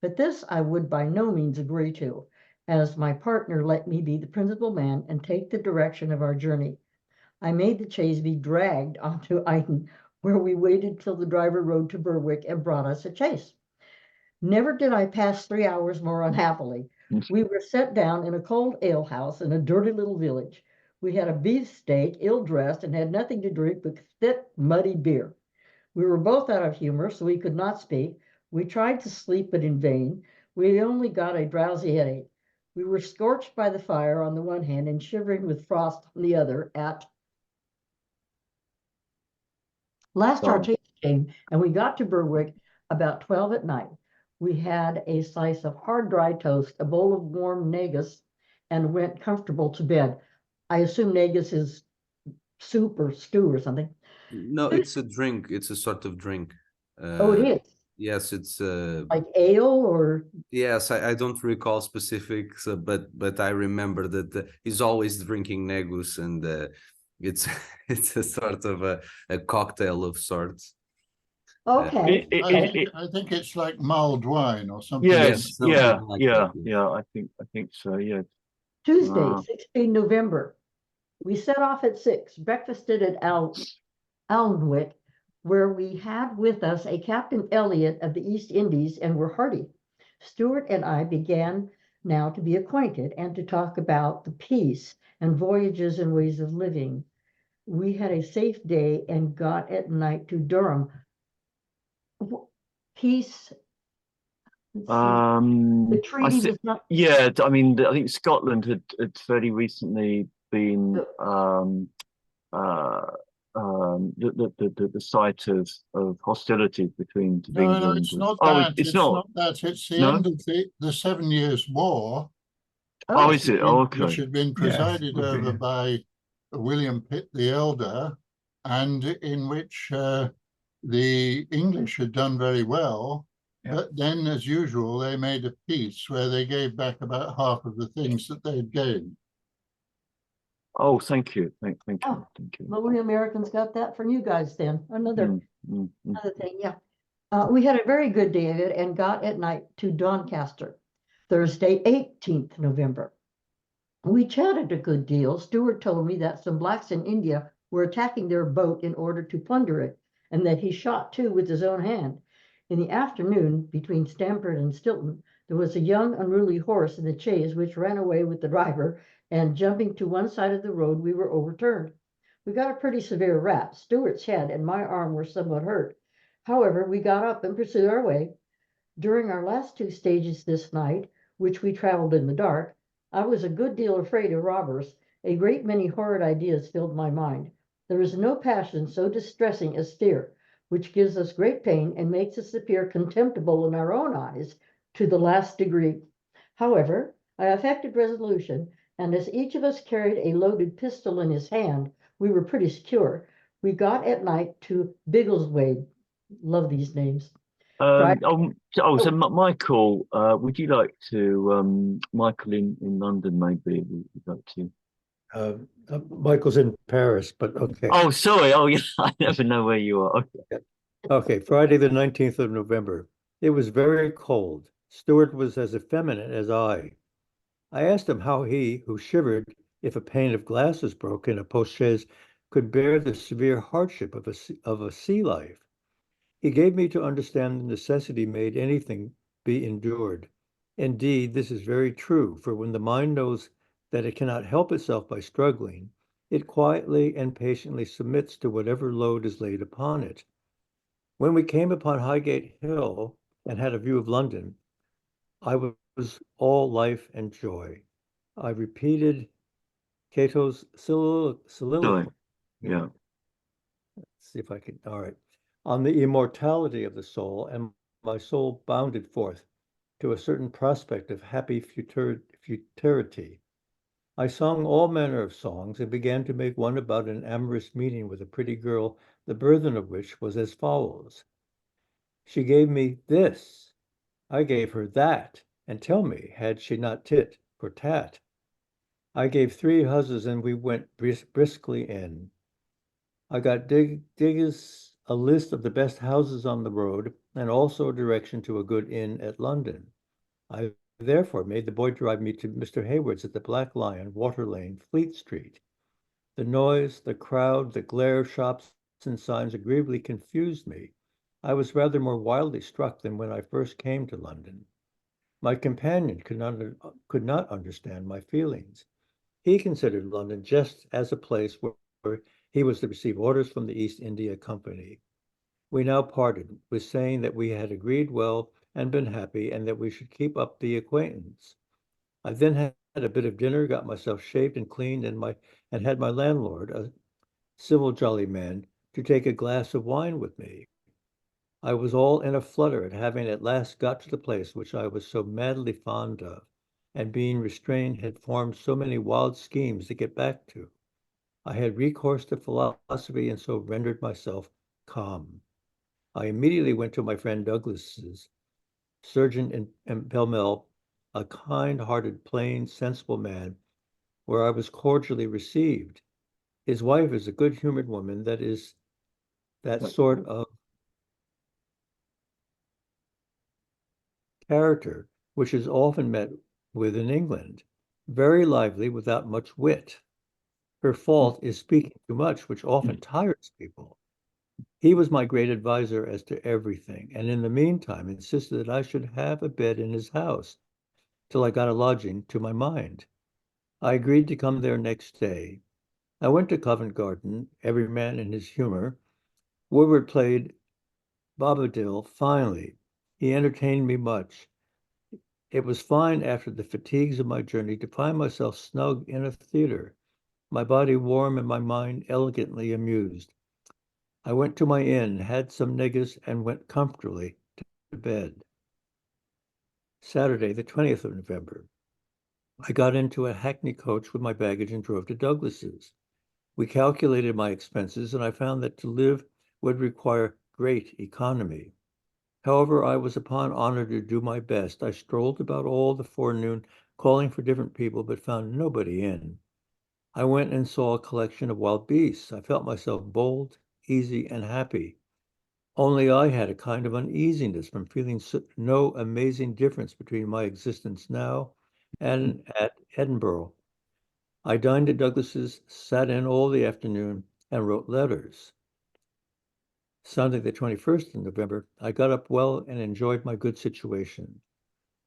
but this I would by no means agree to, as my partner let me be the principal man and take the direction of our journey. I made the chaise be dragged onto Eyton, where we waited till the driver rode to Berwick and brought us a chaise. Never did I pass 3 hours more unhappily. We were set down in a cold alehouse in a dirty little village. We had a beefsteak, ill-dressed, and had nothing to drink but thick, muddy beer. We were both out of humor, so we could not speak. We tried to sleep, but in vain. We only got a drowsy headache. We were scorched by the fire on the one hand and shivering with frost on the other at last. Our chaise came, and we got to Berwick about 12 at night. We had a slice of hard, dry toast, a bowl of warm negus, and went comfortable to bed. I assume negus is soup or stew or something. No, it's a drink. It's a sort of drink. It is? Yes, it's like ale or? Yes, I don't recall specifics, but I remember that he's always drinking negus, and it's a sort of a cocktail of sorts. Okay. I think it's like mulled wine or something. Yes, I think so. Yeah. Tuesday, 16 November. We set off at 6, breakfasted at Alnwick, where we had with us a Captain Elliot of the East Indies and were hearty. Stuart and I began now to be acquainted and to talk about the peace and voyages and ways of living. We had a safe day and got at night to Durham. Peace. The treaty was not. Yeah, I mean, I think Scotland had fairly recently been the site of hostilities between England. No, it's not that. It's not that. It's the end of the 7 Years' War. Is it? Okay. Which had been presided over by William Pitt the Elder, and in which the English had done very well. But then, as usual, they made a peace where they gave back about half of the things that they'd gained. Oh, thank you. Thank you. Well, we Americans got that from you guys then. Another thing, we had a very good day of it and got at night to Doncaster, Thursday, 18th November. We chatted a good deal. Stuart told me that some blacks in India were attacking their boat in order to plunder it, and that he shot 2 with his own hand. In the afternoon, between Stamford and Stilton, there was a young unruly horse in the chaise which ran away with the driver, and jumping to one side of the road, we were overturned. We got a pretty severe rap. Stewart's head and my arm were somewhat hurt. However, we got up and pursued our way. During our last 2 stages this night, which we traveled in the dark, I was a good deal afraid of robbers. A great many horrid ideas filled my mind. There is no passion so distressing as fear, which gives us great pain and makes us appear contemptible in our own eyes to the last degree. However, I affected resolution, and as each of us carried a loaded pistol in his hand, we were pretty secure. We got at night to Biggleswade. Love these names. So Michael, would you like to, Michael in London, maybe, would you like to? Michael's in Paris, but okay. Oh, sorry. Oh, yeah, I never know where you are. Okay. Okay, Friday the 19th of November. It was very cold. Stuart was as effeminate as I. I asked him how he, who shivered if a pane of glass was broken in a post-chaise, could bear the severe hardship of a sea life. He gave me to understand the necessity made anything be endured. Indeed, this is very true, for when the mind knows that it cannot help itself by struggling, it quietly and patiently submits to whatever load is laid upon it. When we came upon Highgate Hill and had a view of London, I was all life and joy. I repeated Cato's soliloquy. Yeah. Let's see if I can. All right. On the immortality of the soul, and my soul bounded forth to a certain prospect of happy futurity. I sung all manner of songs and began to make one about an amorous meeting with a pretty girl, the burthen of which was as follows. She gave me this, I gave her that, and tell me, had she not tit for tat? I gave 3 huzzas and we went briskly in. I got Digges a list of the best houses on the road and also a direction to a good inn at London. I therefore made the boy drive me to Mr. Hayward's at the Black Lion, Water Lane, Fleet Street. The noise, the crowd, the glare of shops and signs agreeably confused me. I was rather more wildly struck than when I first came to London. My companion could not understand my feelings. He considered London just as a place where he was to receive orders from the East India Company. We now parted with saying that we had agreed well and been happy, and that we should keep up the acquaintance. I then had a bit of dinner, got myself shaved and cleaned, and had my landlord, a civil jolly man, to take a glass of wine with me. I was all in a flutter at having at last got to the place which I was so madly fond of, and being restrained had formed so many wild schemes to get back to. I had recourse to philosophy and so rendered myself calm. I immediately went to my friend Douglas's, surgeon in Pall Mall, a kind-hearted, plain, sensible man, where I was cordially received. His wife is a good-humored woman that is that sort of character which is often met with in England, very lively without much wit. Her fault is speaking too much, which often tires people. He was my great adviser as to everything, and in the meantime insisted that I should have a bed in his house till I got a lodging to my mind. I agreed to come there next day. I went to Covent Garden, every man in his humor. Woodward played Bobadil finely. He entertained me much. It was fine after the fatigues of my journey to find myself snug in a theater, my body warm and my mind elegantly amused. I went to my inn, had some negus, and went comfortably to bed. Saturday, the 20th of November. I got into a hackney coach with my baggage and drove to Douglas's. We calculated my expenses, and I found that to live would require great economy. However, I was upon honor to do my best. I strolled about all the forenoon, calling for different people, but found nobody in. I went and saw a collection of wild beasts. I felt myself bold, easy, and happy. Only I had a kind of uneasiness from feeling no amazing difference between my existence now and at Edinburgh. I dined at Douglas's, sat in all the afternoon, and wrote letters. Sunday, the 21st of November, I got up well and enjoyed my good situation.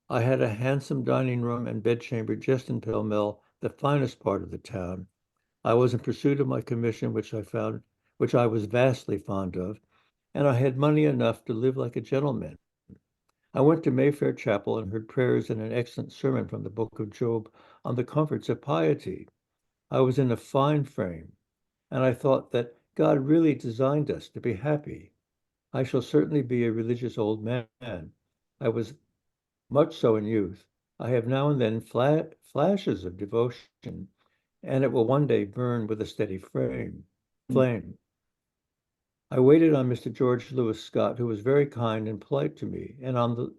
I had a handsome dining room and bedchamber just in Pall Mall, the finest part of the town. I was in pursuit of my commission, which I was vastly fond of, and I had money enough to live like a gentleman. I went to Mayfair Chapel and heard prayers and an excellent sermon from the book of Job on the comforts of piety. I was in a fine frame, and I thought that God really designed us to be happy. I shall certainly be a religious old man. I was much so in youth. I have now and then flashes of devotion, and it will one day burn with a steady flame. I waited on Mr. George Lewis Scott, who was very kind and polite to me, and on the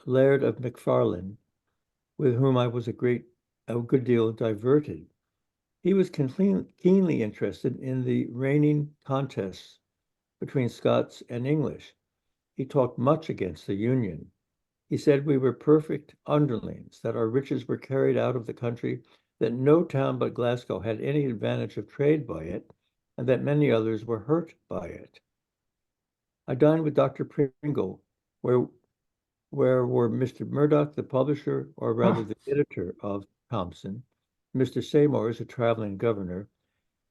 Laird of Macfarlane, with whom I was a good deal diverted. He was keenly interested in the reigning contests between Scots and English. He talked much against the Union. He said we were perfect underlings, that our riches were carried out of the country, that no town but Glasgow had any advantage of trade by it, and that many others were hurt by it. I dined with Dr. Pringle, where were Mr. Murdoch, the publisher, or rather the editor of Thomson, Mr. Seymour is a traveling governor,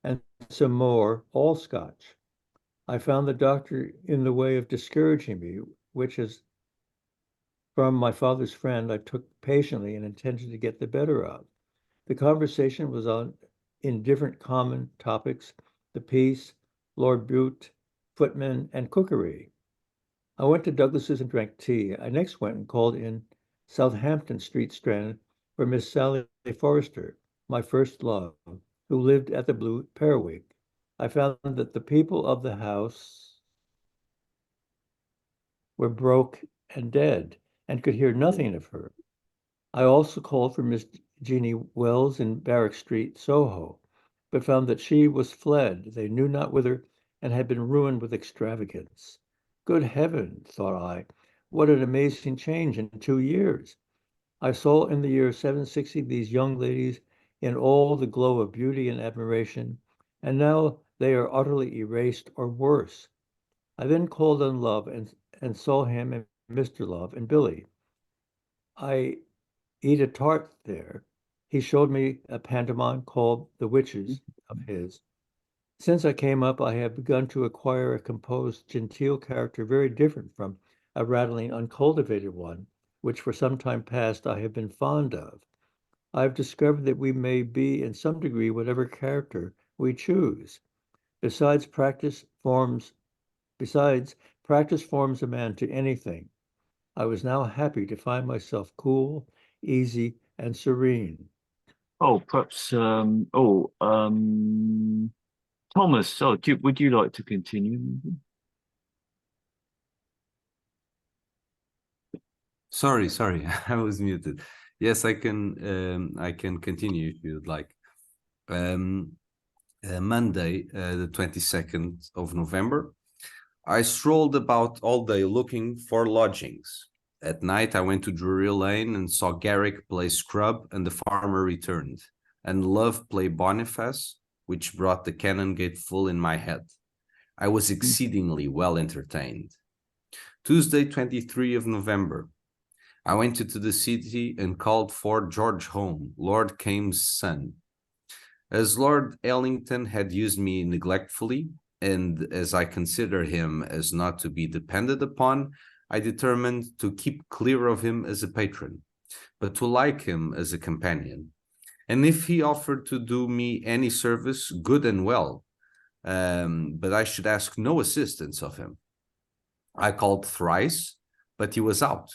and some more, all Scotch. I found the doctor in the way of discouraging me, which is from my father's friend I took patiently and intended to get the better of. The conversation was in different common topics, the peace, Lord Bute, footmen, and cookery. I went to Douglas's and drank tea. I next went and called in Southampton Street, Strand, for Miss Sally Forrester, my first love, who lived at the Blue Periwig. I found that the people of the house were broke and dead, and could hear nothing of her. I also called for Miss Jeanie Wells in Barrack Street, Soho, but found that she was fled, they knew not whither, and had been ruined with extravagance. Good heaven, thought I, what an amazing change in 2 years. I saw in the year 760 these young ladies in all the glow of beauty and admiration, and now they are utterly erased or worse. I then called on Love and saw him and Mr. Love and Billy. I eat a tart there. He showed me a pantomime called The Witches of his. Since I came up, I have begun to acquire a composed, genteel character very different from a rattling, uncultivated one, which for some time past I have been fond of. I have discovered that we may be in some degree whatever character we choose. Practice forms a man to anything. I was now happy to find myself cool, easy, and serene. Oh, perhaps, Thomas, would you like to continue? Sorry, I was muted. Yes, I can continue if you'd like. Monday, the 22nd of November, I strolled about all day looking for lodgings. At night, I went to Drury Lane and saw Garrick play Scrub and the Farmer returned, and Love play Boniface, which brought the Canongate full in my head. I was exceedingly well entertained. Tuesday, 23 of November, I went into the city and called for George Home, Lord Kame's son. As Lord Ellington had used me neglectfully, and as I consider him as not to be depended upon, I determined to keep clear of him as a patron, but to like him as a companion. And if he offered to do me any service, good and well, but I should ask no assistance of him. I called thrice, but he was out.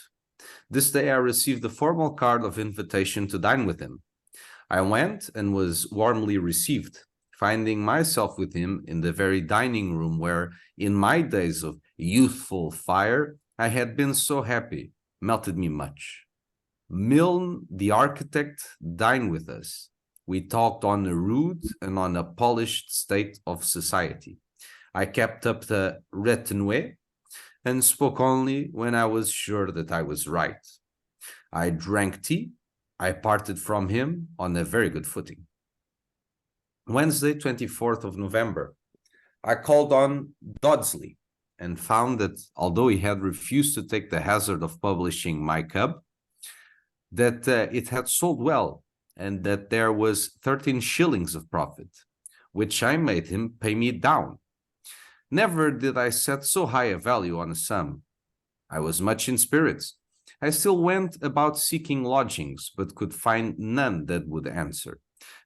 This day I received a formal card of invitation to dine with him. I went and was warmly received, finding myself with him in the very dining room where, in my days of youthful fire, I had been so happy, melted me much. Milne, the architect, dined with us. We talked on a rude and on a polished state of society. I kept up the retenue and spoke only when I was sure that I was right. I drank tea. I parted from him on a very good footing. Wednesday, 24th of November, I called on Dodsley, and found that although he had refused to take the hazard of publishing my cub, that it had sold well and that there was 13 shillings of profit, which I made him pay me down. Never did I set so high a value on a sum. I was much in spirits. I still went about seeking lodgings, but could find none that would answer.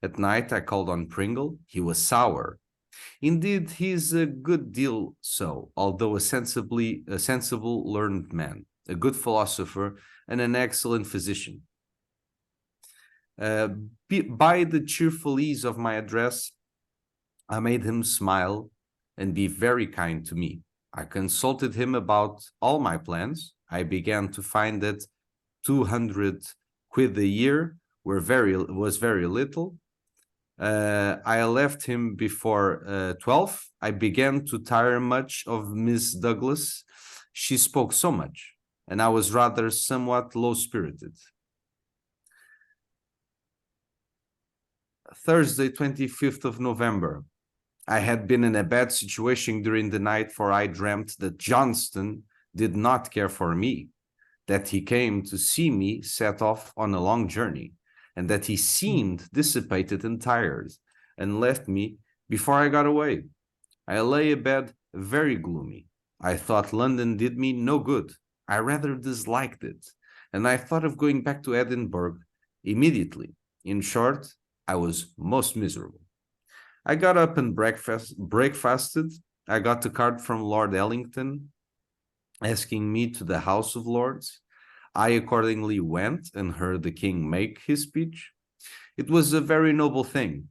At night I called on Pringle. He was sour. Indeed, he is a good deal so, although a sensible, learned man, a good philosopher, and an excellent physician. By the cheerful ease of my address, I made him smile and be very kind to me. I consulted him about all my plans. I began to find that 200 quid a year was very little. I left him before 12. I began to tire much of Miss Douglas. She spoke so much, and I was rather somewhat low-spirited. Thursday, 25th of November. I had been in a bad situation during the night, for I dreamt that Johnston did not care for me, that he came to see me set off on a long journey, and that he seemed dissipated and tired, and left me before I got away. I lay abed very gloomy. I thought London did me no good. I rather disliked it, and I thought of going back to Edinburgh immediately. In short, I was most miserable. I got up and breakfasted. I got a card from Lord Ellington asking me to the House of Lords. I accordingly went and heard the king make his speech. It was a very noble thing.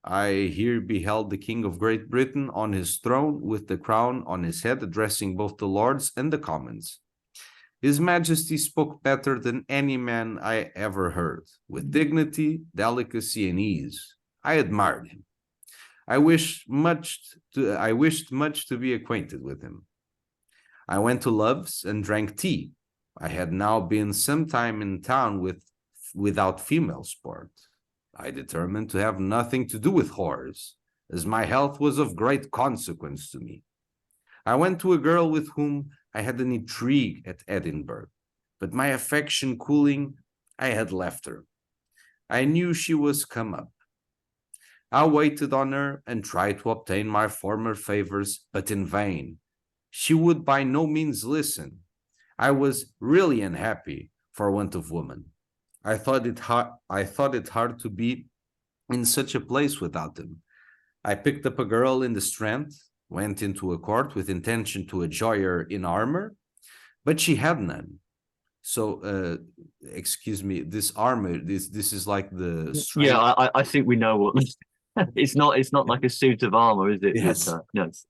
I here beheld the King of Great Britain on his throne with the crown on his head, addressing both the Lords and the Commons. His Majesty spoke better than any man I ever heard, with dignity, delicacy, and ease. I admired him. I wished much to be acquainted with him. I went to Love's and drank tea. I had now been some time in town without female sport. I determined to have nothing to do with whores, as my health was of great consequence to me. I went to a girl with whom I had an intrigue at Edinburgh, but my affection cooling, I had left her. I knew she was come up. I waited on her and tried to obtain my former favors, but in vain. She would by no means listen. I was really unhappy for want of woman. I thought it hard to be in such a place without them. I picked up a girl in the Strand, went into a court with intention to enjoy her in armor, but she had none. So, excuse me, this armor, this is like the strength. Yeah, I think we know what. It's not like a suit of armor, is it? Yes. Yes.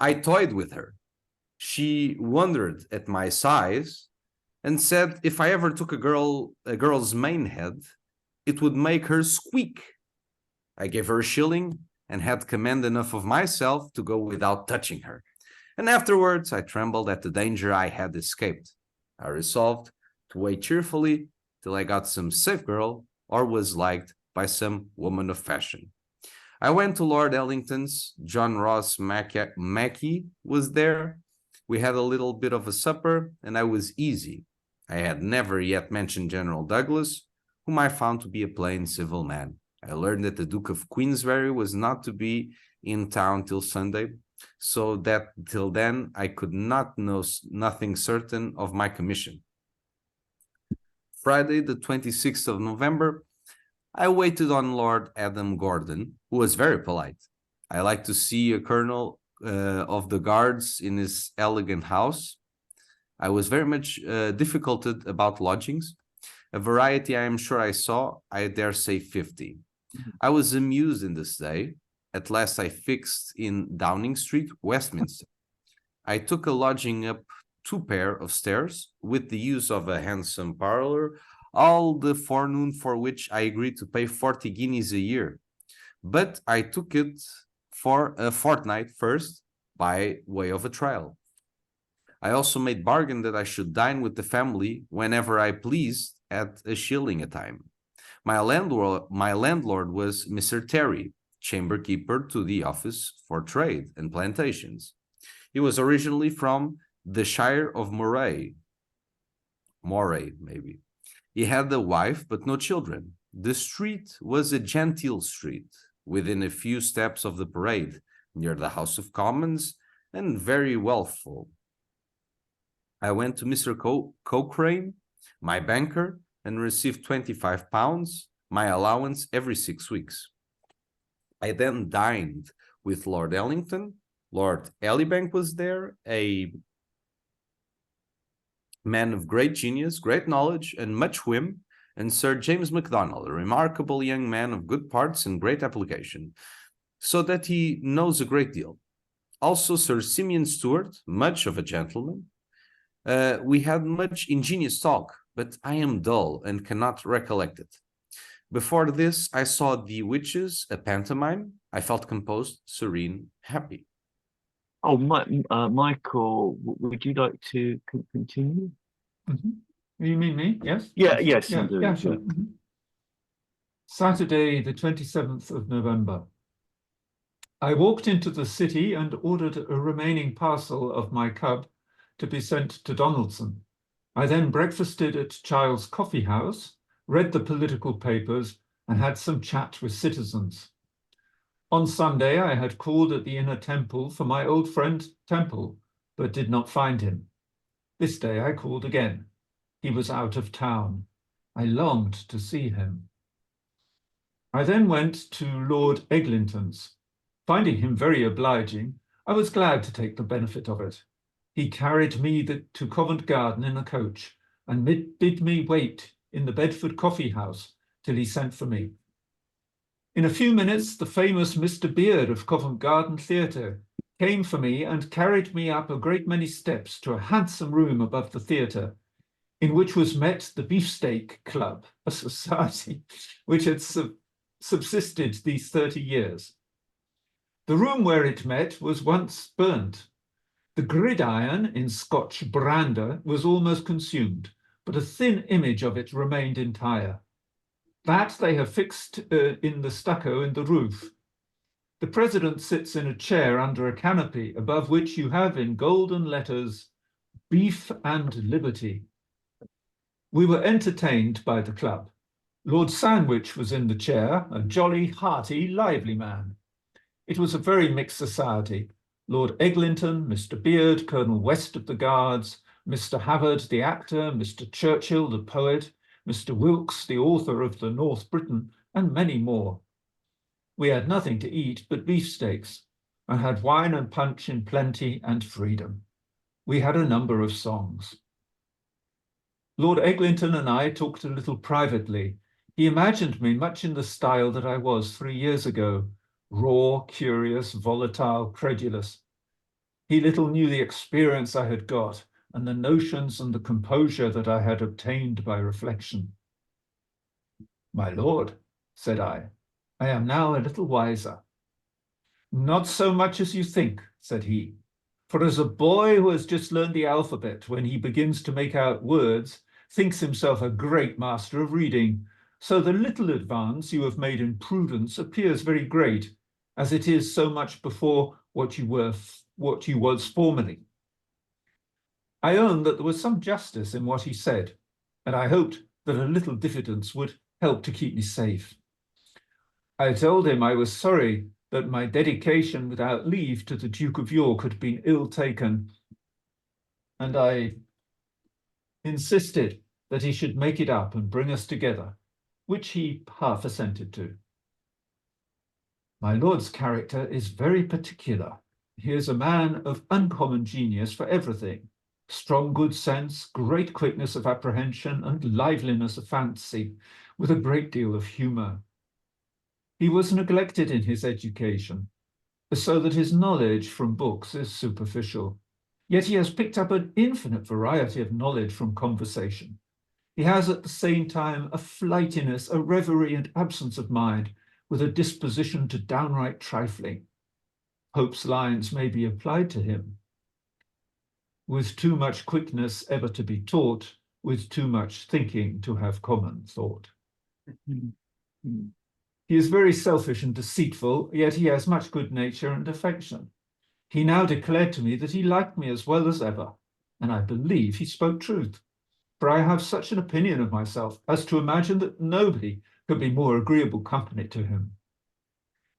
I toyed with her. She wondered at my size and said if I ever took a girl's main head, it would make her squeak. I gave her a shilling and had command enough of myself to go without touching her. And afterwards I trembled at the danger I had escaped. I resolved to wait cheerfully till I got some safe girl or was liked by some woman of fashion. I went to Lord Ellington's. John Ross Mackey was there. We had a little bit of a supper, and I was easy. I had never yet mentioned General Douglas, whom I found to be a plain civil man. I learned that the Duke of Queensberry was not to be in town till Sunday, so that till then I could not know nothing certain of my commission. Friday, the 26th of November, I waited on Lord Adam Gordon, who was very polite. I liked to see a colonel of the guards in his elegant house. I was very much difficulted about lodgings. A variety I am sure I saw, I dare say 50. I was amused in this day. At last I fixed in Downing Street, Westminster. I took a lodging up 2 pair of stairs with the use of a handsome parlor, all the forenoon, for which I agreed to pay 40 guineas a year. But I took it for a fortnight first by way of a trial. I also made bargain that I should dine with the family whenever I pleased at a shilling a time. My landlord was Mr. Terry, chamber keeper to the office for trade and plantations. He was originally from the Shire of Moray, maybe. He had a wife, but no children. The street was a genteel street, within a few steps of the parade, near the House of Commons, and very wealthful. I went to Mr. Cochrane, my banker, and received £25, my allowance every 6 weeks. I then dined with Lord Ellington. Lord Elibank was there, a man of great genius, great knowledge, and much whim, and Sir James Macdonald, a remarkable young man of good parts and great application, so that he knows a great deal. Also Sir Simeon Stewart, much of a gentleman. We had much ingenious talk, but I am dull and cannot recollect it. Before this, I saw The Witches, a pantomime. I felt composed, serene, happy. Oh, Michael, would you like to continue? You mean me? Yes? Yes, Yeah, I'm doing yeah, it, sure. Saturday, the 27th of November. I walked into the city and ordered a remaining parcel of my cub to be sent to Donaldson. I then breakfasted at Child's Coffee House, read the political papers, and had some chat with citizens. On Sunday, I had called at the Inner Temple for my old friend Temple, but did not find him. This day I called again. He was out of town. I longed to see him. I then went to Lord Eglinton's. Finding him very obliging, I was glad to take the benefit of it. He carried me to Covent Garden in a coach and bid me wait in the Bedford Coffee House till he sent for me. In a few minutes, the famous Mr. Beard of Covent Garden Theatre came for me and carried me up a great many steps to a handsome room above the theatre, in which was met the Beefsteak Club, a society which had subsisted these 30 years. The room where it met was once burnt. The gridiron in Scotch brander was almost consumed, but a thin image of it remained entire. That they have fixed in the stucco in the roof. The president sits in a chair under a canopy, above which you have in golden letters, Beef and Liberty. We were entertained by the club. Lord Sandwich was in the chair, a jolly, hearty, lively man. It was a very mixed society. Lord Eglinton, Mr. Beard, Colonel West of the Guards, Mr. Havard, the actor, Mr. Churchill, the poet, Mr. Wilkes, the author of the North Briton, and many more. We had nothing to eat but beefsteaks, and had wine and punch in plenty and freedom. We had a number of songs. Lord Eglinton and I talked a little privately. He imagined me much in the style that I was 3 years ago, raw, curious, volatile, credulous. He little knew the experience I had got, and the notions and the composure that I had obtained by reflection. My lord, said I am now a little wiser. Not so much as you think, said he, for as a boy who has just learned the alphabet, when he begins to make out words, thinks himself a great master of reading, so the little advance you have made in prudence appears very great, as it is so much before what you was formerly. I own that there was some justice in what he said, and I hoped that a little diffidence would help to keep me safe. I told him I was sorry that my dedication without leave to the Duke of York had been ill taken, and I insisted that he should make it up and bring us together, which he half assented to. My lord's character is very particular. He is a man of uncommon genius for everything, strong good sense, great quickness of apprehension, and liveliness of fancy, with a great deal of humour. He was neglected in his education, so that his knowledge from books is superficial. Yet he has picked up an infinite variety of knowledge from conversation. He has at the same time a flightiness, a reverie and absence of mind, with a disposition to downright trifling. Pope's lines may be applied to him. With too much quickness ever to be taught, with too much thinking to have common thought. He is very selfish and deceitful, yet he has much good nature and affection. He now declared to me that he liked me as well as ever, and I believe he spoke truth, for I have such an opinion of myself as to imagine that nobody could be more agreeable company to him.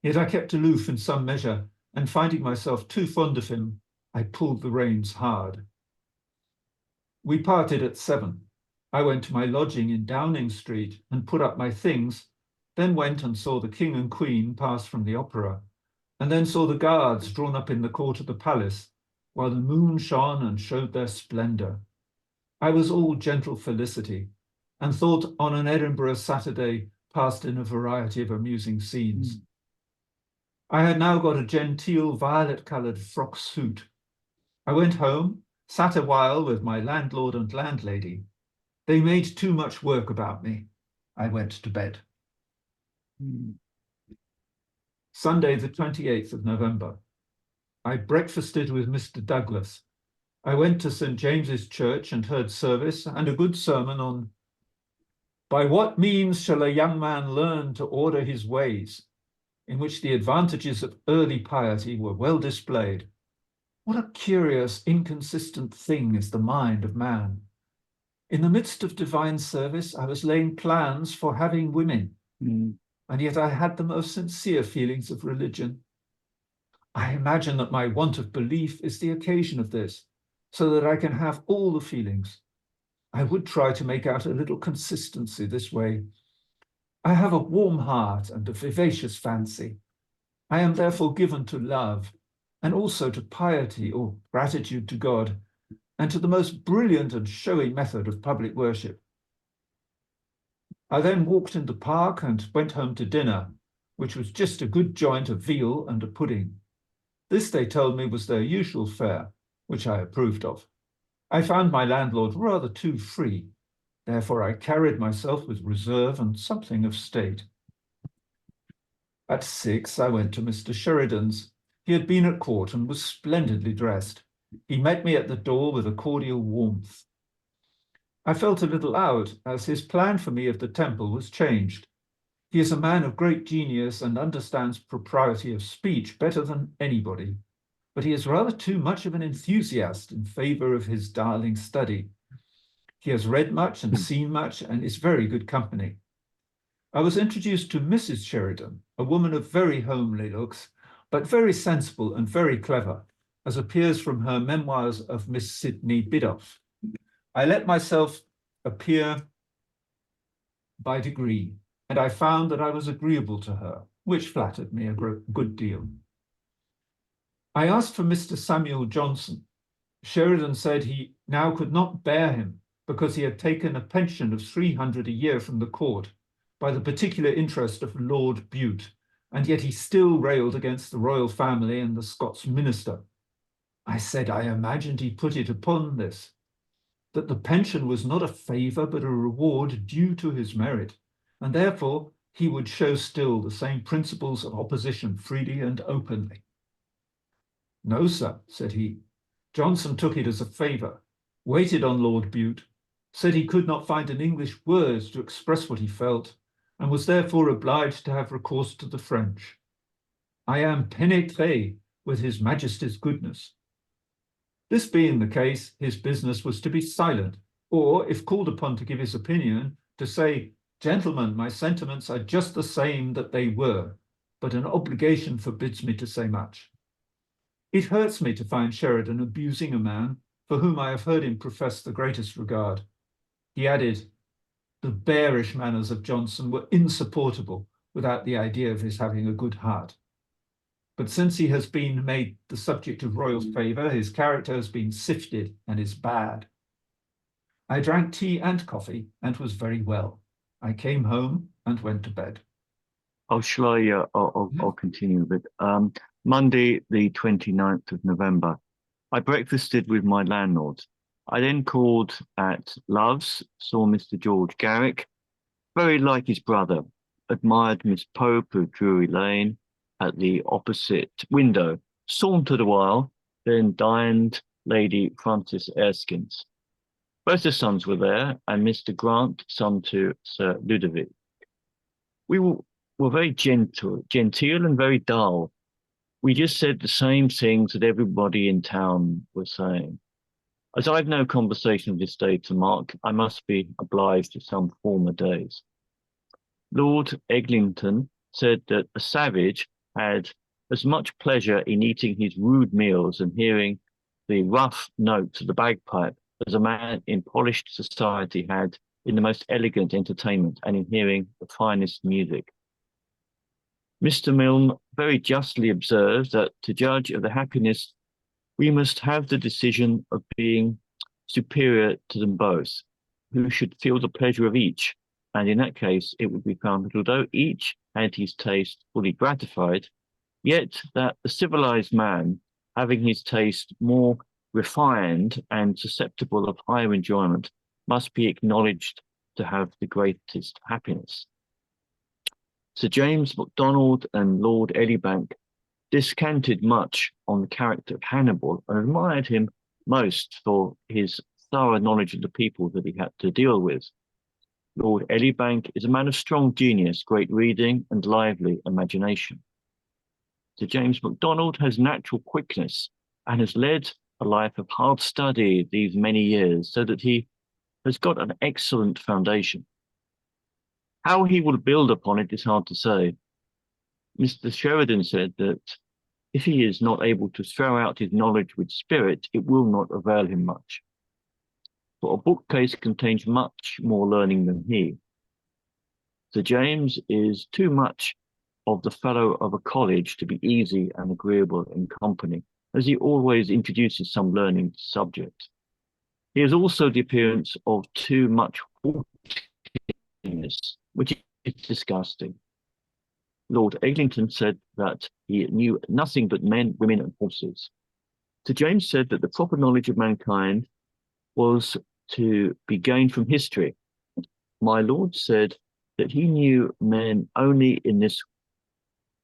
Yet I kept aloof in some measure, and finding myself too fond of him, I pulled the reins hard. We parted at 7. I went to my lodging in Downing Street and put up my things, then went and saw the King and Queen pass from the opera, and then saw the guards drawn up in the court of the palace, while the moon shone and showed their splendour. I was all gentle felicity, and thought on an Edinburgh Saturday passed in a variety of amusing scenes. I had now got a genteel violet-coloured frock suit. I went home, sat a while with my landlord and landlady. They made too much work about me. I went to bed. Sunday, the 28th of November. I breakfasted with Mr. Douglas. I went to St. James's Church and heard service and a good sermon on "By what means shall a young man learn to order his ways?" in which the advantages of early piety were well displayed. What a curious, inconsistent thing is the mind of man. In the midst of divine service, I was laying plans for having women, and yet I had the most sincere feelings of religion. I imagine that my want of belief is the occasion of this, so that I can have all the feelings. I would try to make out a little consistency this way. I have a warm heart and a vivacious fancy. I am therefore given to love, and also to piety or gratitude to God, and to the most brilliant and showy method of public worship. I then walked in the park and went home to dinner, which was just a good joint of veal and a pudding. This, they told me, was their usual fare, which I approved of. I found my landlord rather too free. Therefore, I carried myself with reserve and something of state. At 6, I went to Mr. Sheridan's. He had been at court and was splendidly dressed. He met me at the door with a cordial warmth. I felt a little out, as his plan for me of the temple was changed. He is a man of great genius and understands propriety of speech better than anybody, but he is rather too much of an enthusiast in favour of his darling study. He has read much and seen much and is very good company. I was introduced to Mrs. Sheridan, a woman of very homely looks, but very sensible and very clever, as appears from her memoirs of Miss Sidney Biddulph. I let myself appear by degree, and I found that I was agreeable to her, which flattered me a good deal. I asked for Mr. Samuel Johnson. Sheridan said he now could not bear him because he had taken a pension of 300 a year from the court by the particular interest of Lord Bute, and yet he still railed against the royal family and the Scots minister. I said I imagined he put it upon this, that the pension was not a favour but a reward due to his merit, and therefore he would show still the same principles of opposition freely and openly. No, sir, said he. Johnson took it as a favour, waited on Lord Bute, said he could not find an English word to express what he felt, and was therefore obliged to have recourse to the French. I am pénétré with his Majesty's goodness. This being the case, his business was to be silent, or, if called upon to give his opinion, to say, "Gentlemen, my sentiments are just the same that they were, but an obligation forbids me to say much." It hurts me to find Sheridan abusing a man for whom I have heard him profess the greatest regard. He added, the bearish manners of Johnson were insupportable without the idea of his having a good heart. But since he has been made the subject of royal favour, his character has been sifted and is bad. I drank tea and coffee and was very well. I came home and went to bed. Oh, shall I? I'll continue with it. Monday, the 29th of November. I breakfasted with my landlord. I then called at Love's, saw Mr. George Garrick, very like his brother, admired Miss Pope of Drury Lane at the opposite window, sauntered a while, then dined Lady Frances Erskine's. Both the sons were there, and Mr. Grant, son to Sir Ludovic. We were very genteel and very dull. We just said the same things that everybody in town was saying. As I've no conversation of this day to mark, I must be obliged to some former days. Lord Eglinton said that a savage had as much pleasure in eating his rude meals and hearing the rough notes of the bagpipe as a man in polished society had in the most elegant entertainment and in hearing the finest music. Mr. Milne very justly observes that to judge of the happiness, we must have the decision of being superior to them both, who should feel the pleasure of each. And in that case, it would be found that although each had his taste fully gratified, yet that the civilized man, having his taste more refined and susceptible of higher enjoyment, must be acknowledged to have the greatest happiness. Sir James MacDonald and Lord Elibank descanted much on the character of Hannibal and admired him most for his thorough knowledge of the people that he had to deal with. Lord Elibank is a man of strong genius, great reading, and lively imagination. Sir James MacDonald has natural quickness and has led a life of hard study these many years, so that he has got an excellent foundation. How he will build upon it is hard to say. Mr. Sheridan said that if he is not able to throw out his knowledge with spirit, it will not avail him much. For a bookcase contains much more learning than he. Sir James is too much of the fellow of a college to be easy and agreeable in company, as he always introduces some learning to the subject. He has also the appearance of too much haughtiness, which is disgusting. Lord Eglinton said that he knew nothing but men, women, and horses. Sir James said that the proper knowledge of mankind was to be gained from history. My lord said that he knew men only in this.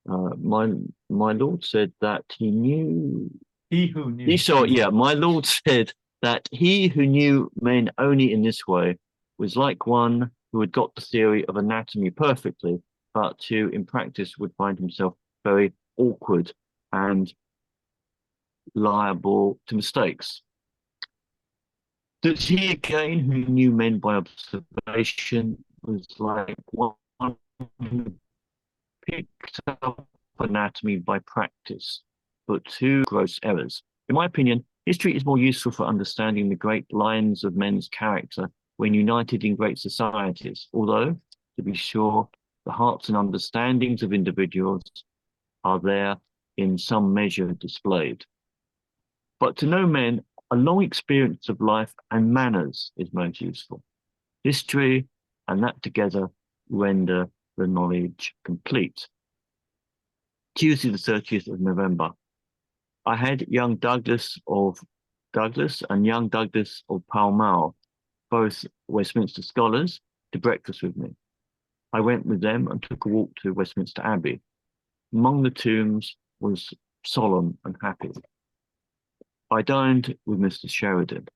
My lord said that he knew. He who knew. My lord said that he who knew men only in this way was like one who had got the theory of anatomy perfectly, but who in practice would find himself very awkward and liable to mistakes. That he again who knew men by observation was like one who picked up anatomy by practice, but two gross errors. In my opinion, history is more useful for understanding the great lines of men's character when united in great societies, although, to be sure, the hearts and understandings of individuals are there in some measure displayed. But to know men, a long experience of life and manners is most useful. History and that together render the knowledge complete. Tuesday, the 30th of November. I had young Douglas and young Douglas of Pall Mall, both Westminster scholars, to breakfast with me. I went with them and took a walk to Westminster Abbey. Among the tombs was solemn and happy. I dined with Mr. Sheridan.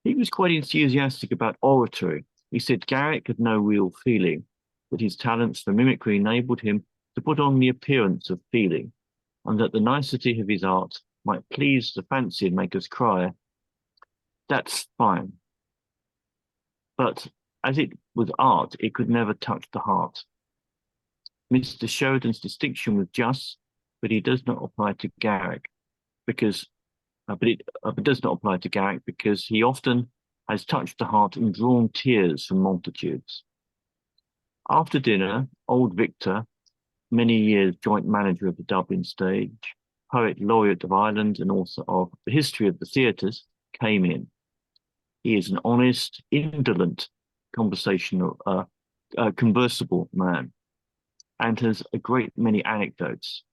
He was quite enthusiastic about oratory. He said Garrick had no real feeling, but his talents for mimicry enabled him to put on the appearance of feeling, and that the nicety of his art might please the fancy and make us cry. That's fine. But as it was art, it could never touch the heart. Mr. Sheridan's distinction was just, but he does not apply to Garrick because it does not apply to Garrick because he often has touched the heart and drawn tears from multitudes. After dinner, old Victor, many years joint manager of the Dublin stage, poet laureate of Ireland and author of The History of the Theatres, came in. He is an honest, indolent, conversational, conversible man, and has a great many anecdotes.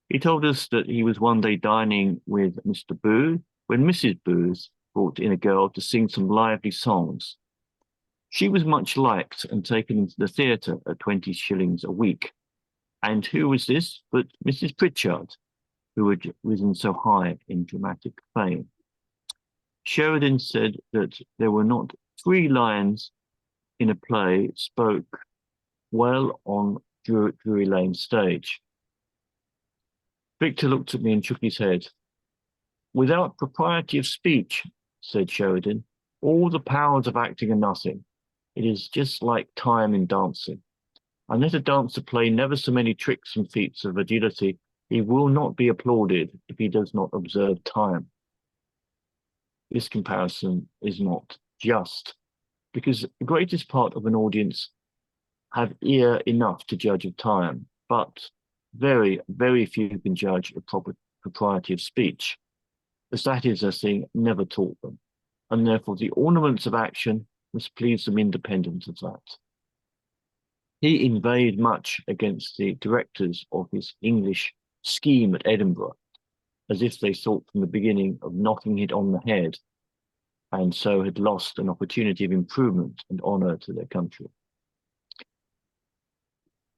He told us that he was one day dining with Mr. Booth when Mrs. Booth brought in a girl to sing some lively songs. She was much liked and taken into the theatre at 20 shillings a week. And who was this but Mrs. Pritchard, who had risen so high in dramatic fame? Sheridan said that there were not 3 lines in a play spoke well on Drury Lane stage. Victor looked at me and shook his head. Without propriety of speech, said Sheridan, all the powers of acting are nothing. It is just like time in dancing. And let a dancer play never so many tricks and feats of agility, he will not be applauded if he does not observe time. This comparison is not just, because the greatest part of an audience have ear enough to judge of time, but very, very few can judge a proper propriety of speech, as that is a thing never taught them, and therefore the ornaments of action must please them independent of that. He inveighed much against the directors of his English scheme at Edinburgh, as if they thought from the beginning of knocking it on the head, and so had lost an opportunity of improvement and honour to their country.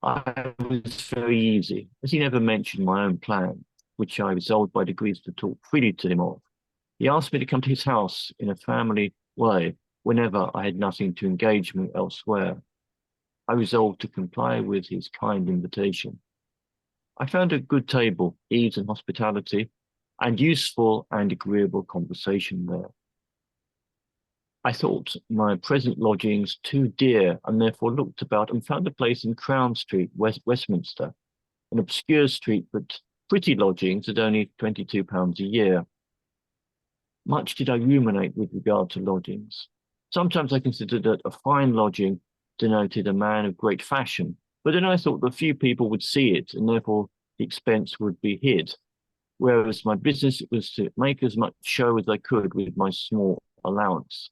I was very easy, as he never mentioned my own plan, which I resolved by degrees to talk freely to him of. He asked me to come to his house in a family way whenever I had nothing to engage me elsewhere. I resolved to comply with his kind invitation. I found a good table, ease and hospitality, and useful and agreeable conversation there. I thought my present lodgings too dear, and therefore looked about and found a place in Crown Street, Westminster, an obscure street, but pretty lodgings at only £22 a year. Much did I ruminate with regard to lodgings. Sometimes I considered that a fine lodging denoted a man of great fashion, but then I thought that few people would see it, and therefore the expense would be hid, whereas my business was to make as much show as I could with my small allowance.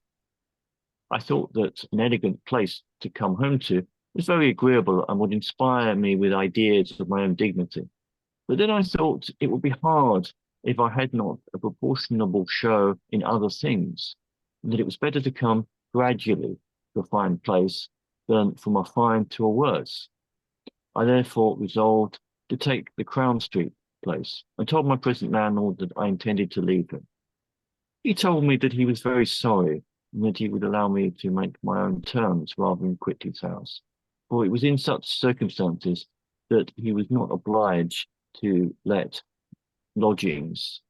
I thought that an elegant place to come home to was very agreeable and would inspire me with ideas of my own dignity. But then I thought it would be hard if I had not a proportionable show in other things, and that it was better to come gradually to a fine place than from a fine to a worse. I therefore resolved to take the Crown Street place and told my present landlord that I intended to leave him. He told me that he was very sorry and that he would allow me to make my own terms rather than quit his house, for it was in such circumstances that he was not obliged to let lodgings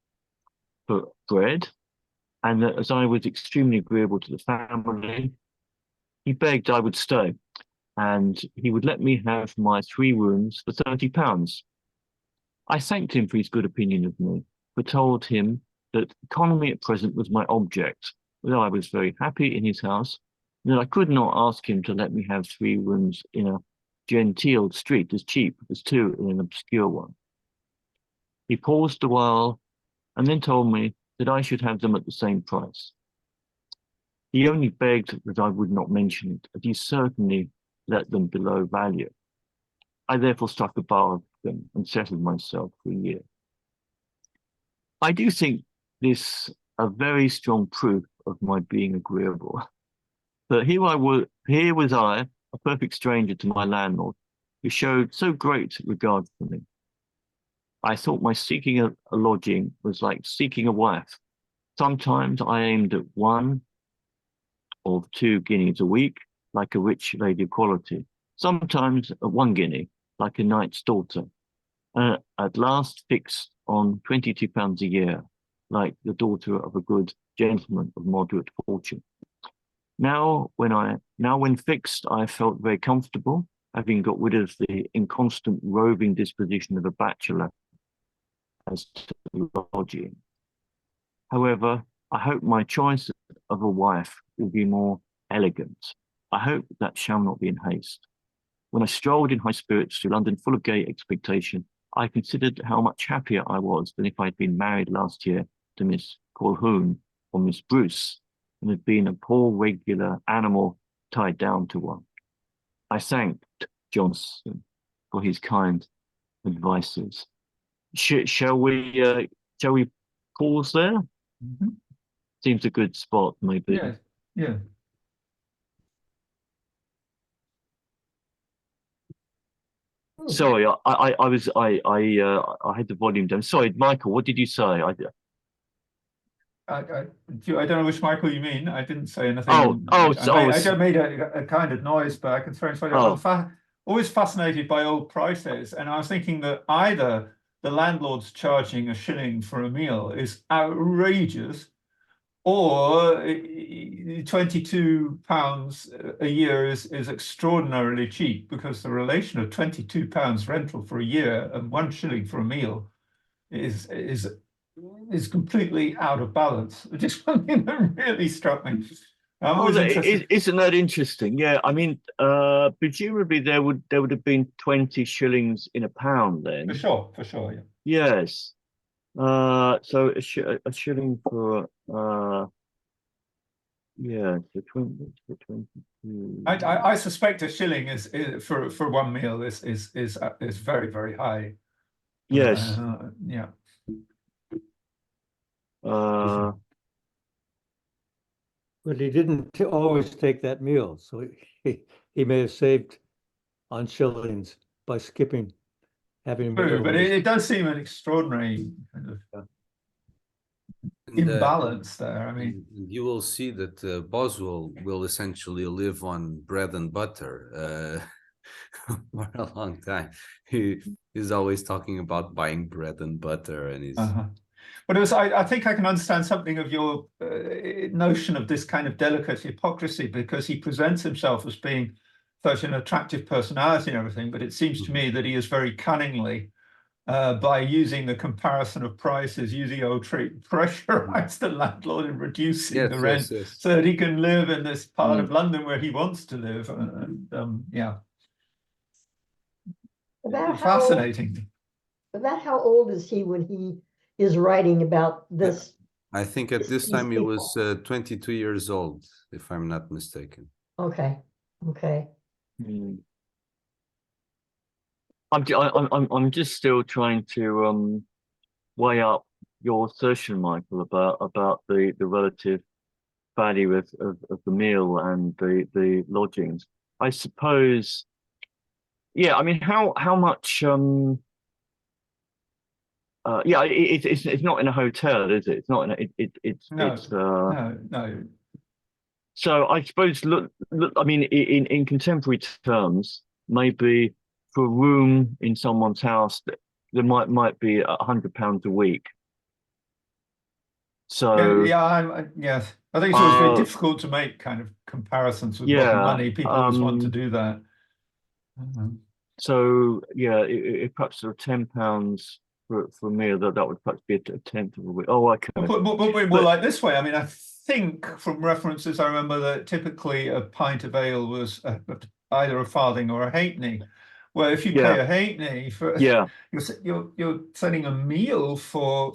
for bread, and that as I was extremely agreeable to the family, he begged I would stay, and he would let me have my 3 rooms for £30. I thanked him for his good opinion of me, but told him that economy at present was my object, that I was very happy in his house, and that I could not ask him to let me have 3 rooms in a genteel street as cheap as 2 in an obscure one. He paused a while and then told me that I should have them at the same price. He only begged that I would not mention it, as he certainly let them below value. I therefore struck a bargain and settled myself for a year. I do think this a very strong proof of my being agreeable. But here was I, a perfect stranger to my landlord, who showed so great regard for me. I thought my seeking a lodging was like seeking a wife. Sometimes I aimed at 1 or 2 guineas a week, like a rich lady of quality. Sometimes at 1 guinea, like a knight's daughter. At last fixed on £22 a year, like the daughter of a good gentleman of moderate fortune. Now when fixed, I felt very comfortable, having got rid of the inconstant roving disposition of a bachelor as to lodging. However, I hope my choice of a wife will be more elegant. I hope that shall not be in haste. When I strolled in high spirits through London full of gay expectation, I considered how much happier I was than if I had been married last year to Miss Colquhoun or Miss Bruce, and had been a poor regular animal tied down to one. I thanked Johnson for his kind advices. Shall we pause there? Mm-hmm. Seems a good spot, maybe. Yeah, yeah. Sorry, I had the volume down. Sorry, Michael, what did you say? I don't know which Michael you mean. I didn't say anything. I made a kind of noise, but I can throw it. I'm always fascinated by old prices, and I was thinking that either the landlord's charging a shilling for a meal is outrageous, or £22 a year is extraordinarily cheap, because the relation of £22 rental for a year and 1 shilling for a meal is completely out of balance. Which is something that really struck me. Isn't that interesting? Yeah, I mean, presumably there would have been 20 shillings in a pound then. For sure, yeah. Yes. So a shilling for yeah, so 22. I suspect a shilling is for one meal is very, very high. Yes. Yeah. But he didn't always take that meal, so he may have saved on shillings by skipping having a True, meal. but it does seem an extraordinary kind of imbalance there. I mean, you will see that Boswell will essentially live on bread and butter for a long time. He is always talking about buying bread and butter, and he's. But it was, I think I can understand something of your notion of this kind of delicate hypocrisy, because he presents himself as being such an attractive personality and everything, but it seems to me that he is very cunningly, by using the comparison of prices, using old trade, pressurize the landlord in reducing the rent so that he can live in this part of London where he wants to live. Yeah. Fascinating. About how old is he when he is writing about this? I think at this time he was 22 years old, if I'm not mistaken. Okay. I'm just still trying to weigh up your assertion, Michael, about the relative value of the meal and the lodgings. I suppose, yeah. I mean, how much? Yeah, it's not in a hotel, is it? It's not in no. So I suppose look. I mean, in contemporary terms, maybe for a room in someone's house, there might be £100 a week. So yes, I think it's always very difficult to make kind of comparisons with modern money. People always want to do that. So yeah, if perhaps there are £10 for a meal, that would perhaps be a tenth of a week. Oh, okay. But like this way, I mean, I think from references, I remember that typically a pint of ale was either a farthing or a halfpenny. Well, if you pay a halfpenny for, you're selling a meal for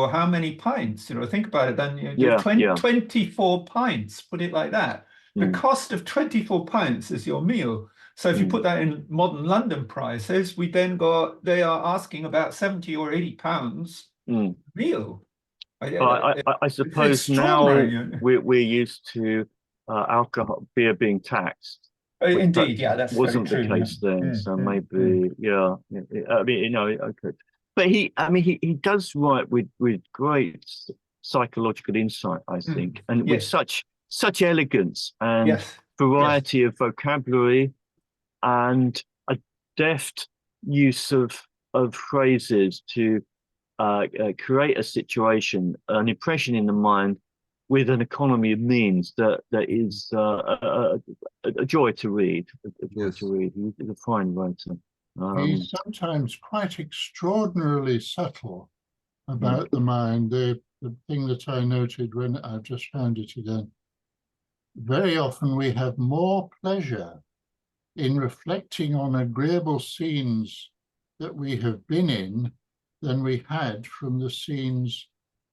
how many pints? You know, think about it. Then you're 24 pints. Put it like that. The cost of 24 pints is your meal. So if you put that in modern London prices, they are asking about £70 or £80 meal. I suppose now we're used to beer being taxed. Indeed, yeah, that's wasn't very the true, case then. So maybe, I mean, you know, okay. But he does write with great psychological insight, I think, and with such elegance and variety of vocabulary, and a deft use of phrases to create a situation, an impression in the mind, with an economy of means that is a joy to read. He's a fine writer. He's sometimes quite extraordinarily subtle about the mind. The thing that I noted when I've just found it again, very often we have more pleasure in reflecting on agreeable scenes that we have been in than we had from the scenes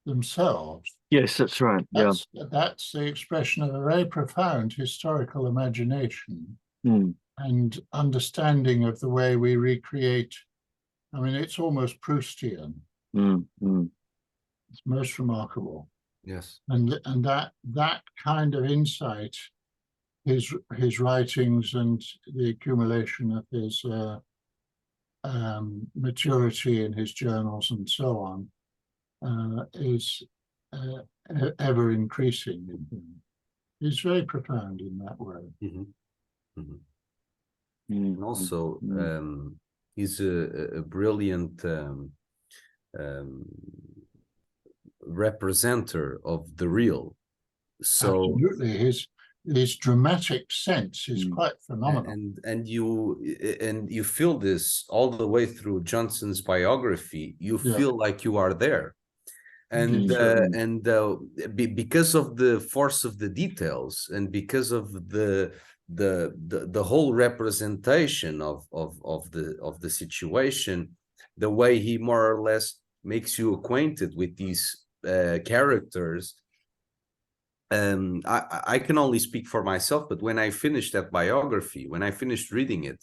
themselves. Yes, that's right. That's the expression of a very profound historical imagination and understanding of the way we recreate. I mean, it's almost Proustian. It's most remarkable. Yes. And that kind of insight, his writings and the accumulation of his maturity in his journals and so on, is ever increasing. He's very profound in that way. And also, he's a brilliant representer of the real. So absolutely, his dramatic sense is quite phenomenal. And you feel this all the way through Johnson's biography. You feel like you are there. And because of the force of the details, and because of the whole representation of the situation, the way he more or less makes you acquainted with these characters. I can only speak for myself, but when I finished that biography, when I finished reading it,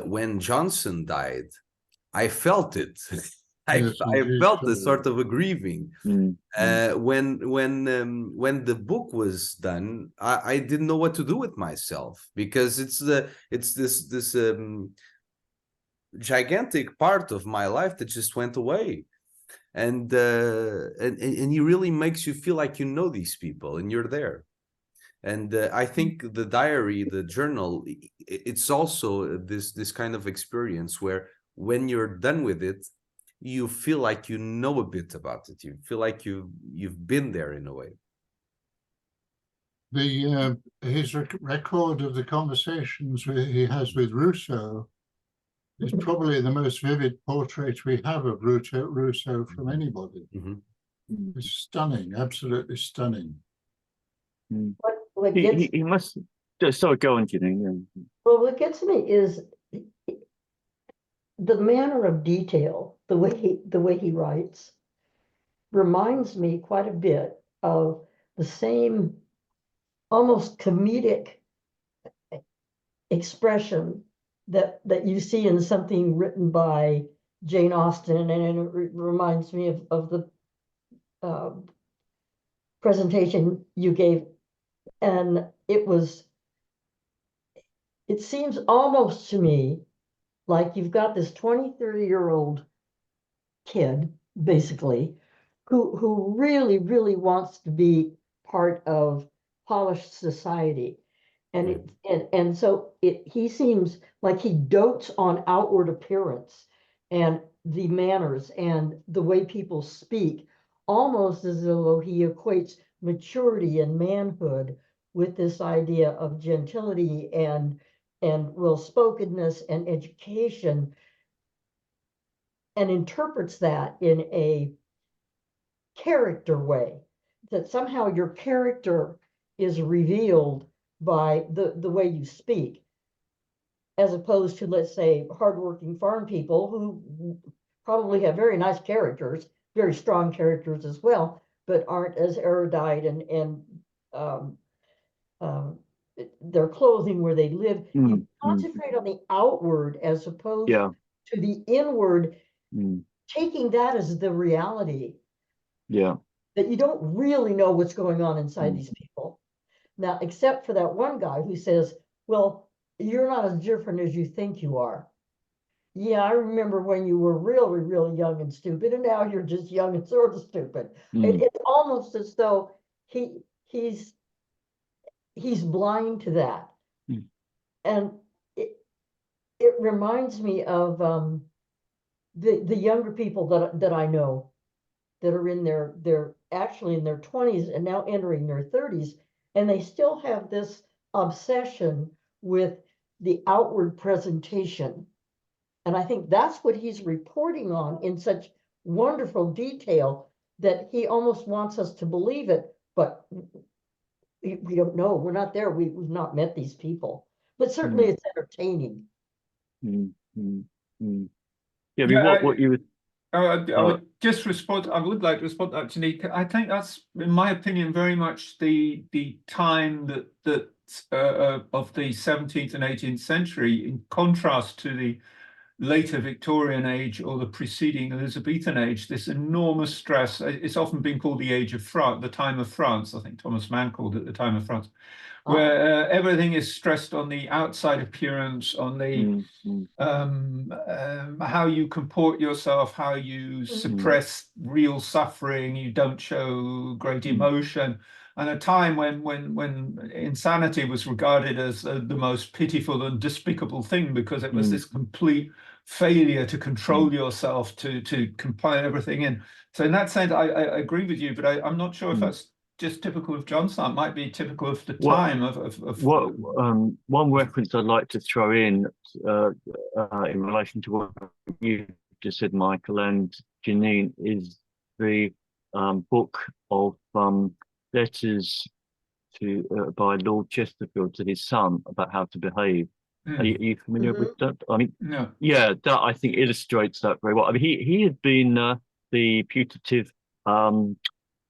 when Johnson died, I felt it. I felt a sort of a grieving. When the book was done, I didn't know what to do with myself, because it's this gigantic part of my life that just went away. And he really makes you feel like you know these people and you're there. And I think the diary, the journal, it's also this kind of experience where when you're done with it, you feel like you know a bit about it. You feel like you've been there in a way. His record of the conversations he has with Rousseau is probably the most vivid portrait we have of Rousseau from anybody. It's stunning, absolutely stunning. He must. Sorry, go on, Janine. Well, what gets me is the manner of detail, the way he writes, reminds me quite a bit of the same almost comedic expression that you see in something written by Jane Austen, and it reminds me of the presentation you gave, and it seems almost to me like you've got this 20-30-year-old kid, basically, who really, really wants to be part of polished society. And so he seems like he dotes on outward appearance and the manners and the way people speak, almost as though he equates maturity and manhood with this idea of gentility and well-spokenness and education, and interprets that in a character way, that somehow your character is revealed by the way you speak, as opposed to, let's say, hardworking farm people who probably have very nice characters, very strong characters as well, but aren't as erudite and their clothing, where they live. You concentrate on the outward as opposed to the inward, taking that as the reality. That you don't really know what's going on inside these people. Now, except for that one guy who says, well, you're not as different as you think you are. Yeah, I remember when you were really, really young and stupid, and now you're just young and sort of stupid. It's almost as though he's blind to that. And it reminds me of the younger people that I know that are in they're actually in their 20s and now entering their 30s, and they still have this obsession with the outward presentation. And I think that's what he's reporting on in such wonderful detail, that he almost wants us to believe it, but we don't know. We're not there. We've not met these people, but certainly it's entertaining. Yeah, I mean, what you would. I would just respond. I would like to respond actually. I think that's, in my opinion, very much the time that of the 17th and 18th century, in contrast to the later Victorian age or the preceding Elizabethan age. This enormous stress. It's often been called the age of France, the time of France. I think Thomas Mann called it the time of France, where everything is stressed on the outside appearance, on the how you comport yourself, how you suppress real suffering, you don't show great emotion. And a time when insanity was regarded as the most pitiful and despicable thing, because it was this complete failure to control yourself, to compile everything in. So in that sense, I agree with you, but I'm not sure if that's just typical of Johnson. It might be typical of the time one reference I'd like to throw in relation to what you just said, Michael and Janine, is the book of letters to by Lord Chesterfield to his son about how to behave. Are you familiar with that? I mean, no. Yeah, that I think illustrates that very well. I mean, he had been the putative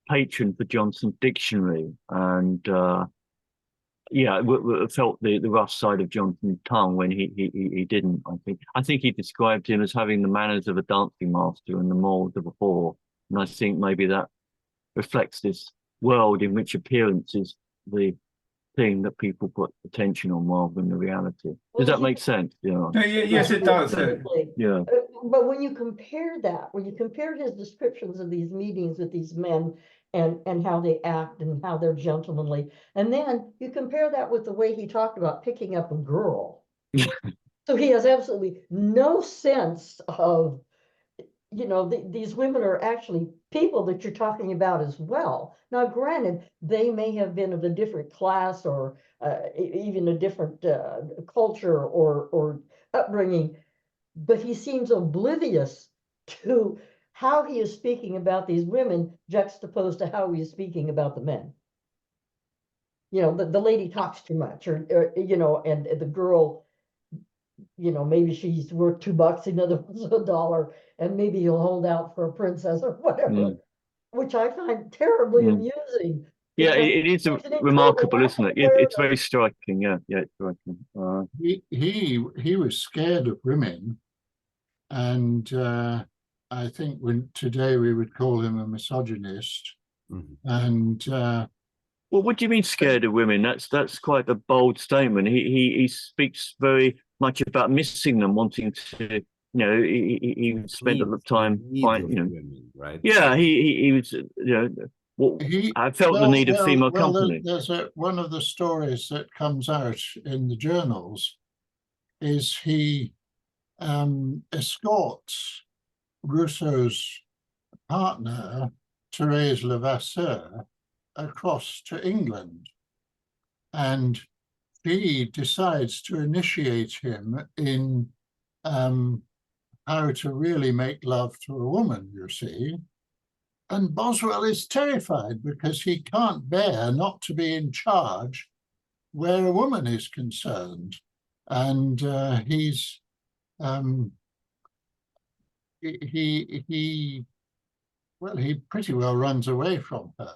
patron for Johnson's dictionary, and felt the rough side of Johnson's tongue when he didn't. I think he described him as having the manners of a dancing master and the morals of a whore, and I think maybe that reflects this world in which appearance is the thing that people put attention on rather than the reality. Does that make sense? Yeah. Yes, it does. Yeah. But when you compare his descriptions of these meetings with these men and how they act and how they're gentlemanly, and then you compare that with the way he talked about picking up a girl. So he has absolutely no sense of, these women are actually people that you're talking about as well. Now, granted, they may have been of a different class or even a different culture or upbringing, but he seems oblivious to how he is speaking about these women juxtaposed to how he is speaking about the men. The lady talks too much, or and the girl, maybe she's worth $2, another one's $1, and maybe he'll hold out for a princess or whatever, which I find terribly amusing. Yeah, it is remarkable, isn't it? It's very striking. Yeah, it's striking. He was scared of women, and I think today we would call him a misogynist. And well, what do you mean scared of women? That's quite a bold statement. He speaks very much about missing them, wanting to, he spent a lot of time women, right? Yeah, he was, I felt the need of female company. There's one of the stories that comes out in the journals is he escorts Rousseau's partner, Thérèse Levasseur, across to England, and she decides to initiate him in how to really make love to a woman, you see. And Boswell is terrified because he can't bear not to be in charge where a woman is concerned. And he pretty well runs away from her.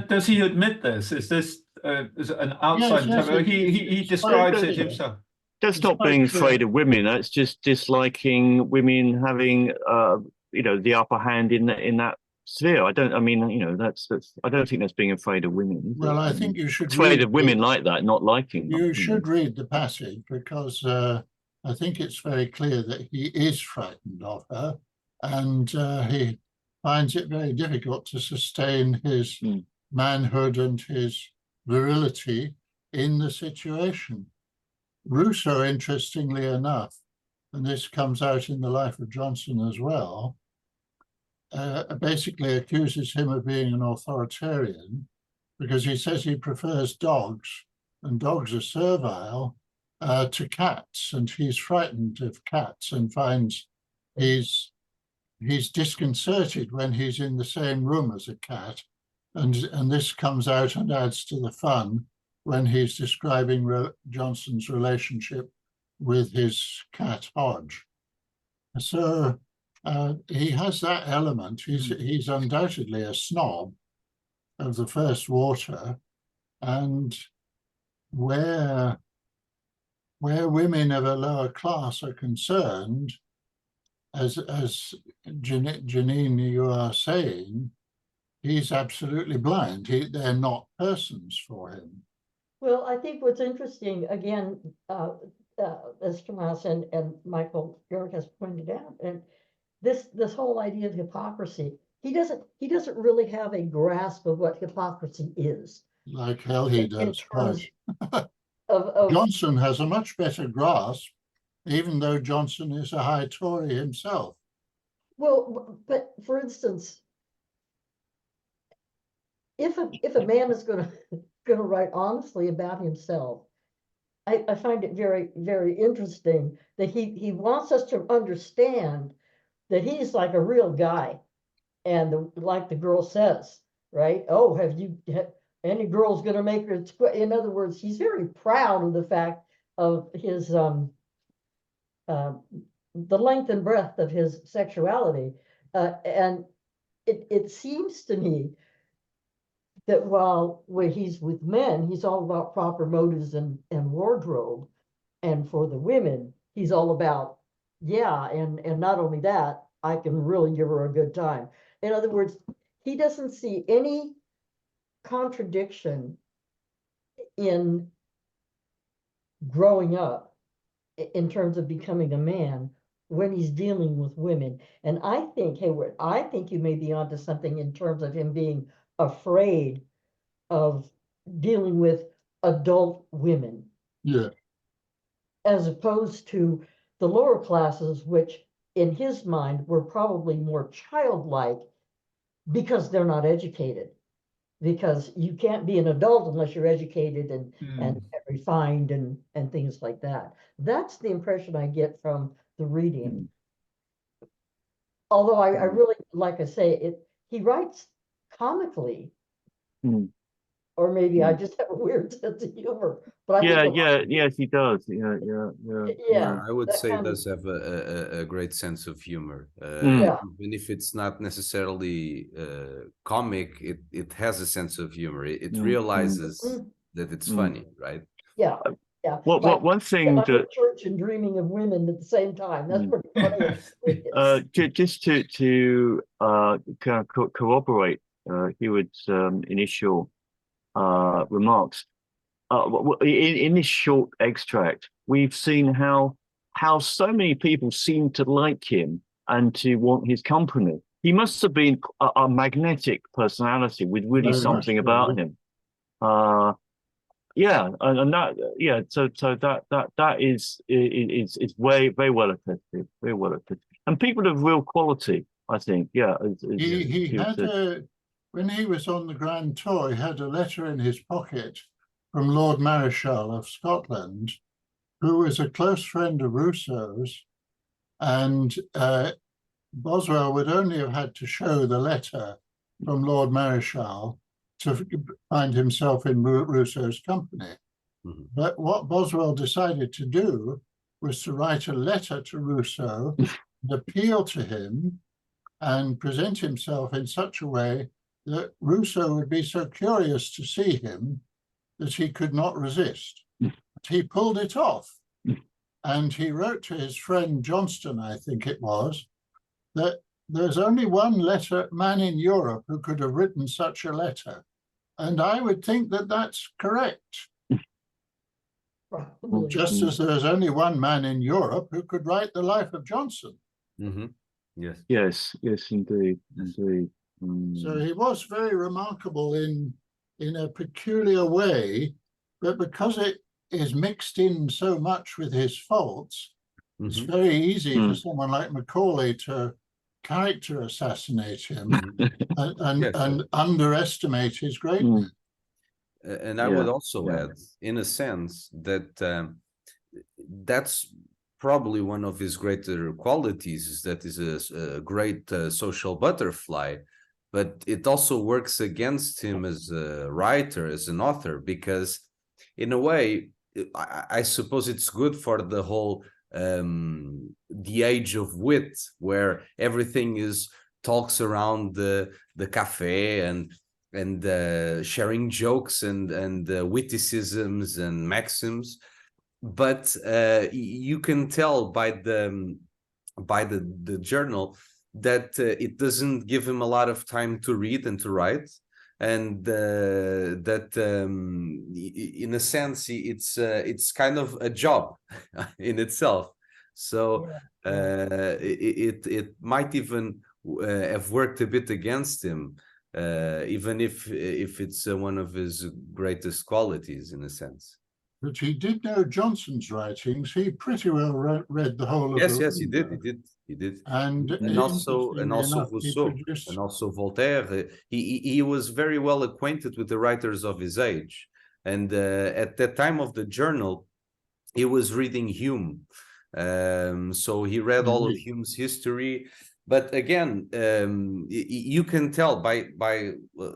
Does he admit this? Is this is an outside? Yes, he describes it himself. That's not being afraid of women. That's just disliking women having, the upper hand in that sphere. I don't think that's being afraid of women. Well, I think you should afraid of women like that, not liking them. You should read the passage, because I think it's very clear that he is frightened of her, and he finds it very difficult to sustain his manhood and his virility in the situation. Rousseau, interestingly enough, and this comes out in the life of Johnson as well, basically accuses him of being an authoritarian, because he says he prefers dogs, and dogs are servile, to cats, and he's frightened of cats and finds he's disconcerted when he's in the same room as a cat, and this comes out and adds to the fun when he's describing Johnson's relationship with his cat Hodge. So he has that element. He's undoubtedly a snob of the first water, and where women of a lower class are concerned, as Janine, you are saying, he's absolutely blind. They're not persons for him. Well, I think what's interesting, again, as Tomás and Michael Georg has pointed out, and this whole idea of hypocrisy, he doesn't really have a grasp of what hypocrisy is. Like hell he does. In terms of Johnson has a much better grasp even though Johnson is a high Tory himself. Well, but for instance, if a man is going to write honestly about himself, I find it very, very interesting that he wants us to understand that he's like a real guy, and like the girl says, right? Oh, any girl's going to make her? In other words, he's very proud of the fact of his the length and breadth of his sexuality, and it seems to me that while when he's with men, he's all about proper motives and wardrobe, and for the women, he's all about, yeah, and not only that, I can really give her a good time. In other words, he doesn't see any contradiction in growing up in terms of becoming a man when he's dealing with women. And I think, Hayward, I think you may be onto something in terms of him being afraid of dealing with adult women. Yeah. As opposed to the lower classes, which in his mind were probably more childlike because they're not educated. Because you can't be an adult unless you're educated and refined and things like that. That's the impression I get from the reading. Although I really, like I say, he writes comically. Or maybe I just have a weird sense of humor. But I think yes, he does. Yeah, I would that say kind of- does have a great sense of humor. Yeah. Even if it's not necessarily comic, it has a sense of humor. It realizes that it's funny, right? Yeah, yeah. What one thing I'm in that church and dreaming of women at the same time. That's pretty funny. just to kind of corroborate Heward's initial remarks. In this short extract, we've seen how so many people seem to like him and to want his company. He must have been a magnetic personality with really Very something much so, about yeah. him. And that is very, very well attested, very well attested. And people of real quality, I think. Yeah, He had when he was on the Grand Tour, he had a letter in his pocket from Lord Marischal of Scotland, who was a close friend of Rousseau's, and Boswell would only have had to show the letter from Lord Marischal to find himself in Rousseau's company. But what Boswell decided to do was to write a letter to Rousseau, and appeal to him, and present himself in such a way that Rousseau would be so curious to see him that he could not resist. But he pulled it off. And he wrote to his friend Johnston, I think it was, that there's only one man in Europe who could have written such a letter. And I would think that that's correct. Just as there's only one man in Europe who could write the life of Johnson. Yes, indeed. So he was very remarkable in a peculiar way, but because it is mixed in so much with his faults, it's very easy for someone like Macaulay to character assassinate him and underestimate his greatness. And I would also add, in a sense, that that's probably one of his greater qualities, is that he's a great social butterfly, but it also works against him as a writer, as an author, because in a way, I suppose it's good for the whole the age of wit, where everything talks around the cafe and sharing jokes and witticisms and maxims, but you can tell by the journal that it doesn't give him a lot of time to read and to write, and that in a sense it's kind of a job in itself. So it might even have worked a bit against him, even if it's one of his greatest qualities, in a sense. But he did know Johnson's writings. He pretty well read the whole of Yes, the yes, he did. He did. And also interestingly enough, he Rousseau produced... and also Voltaire. He was very well acquainted with the writers of his age, and at that time of the journal, he was reading Hume. So he read all of Hume's history. But again, you can tell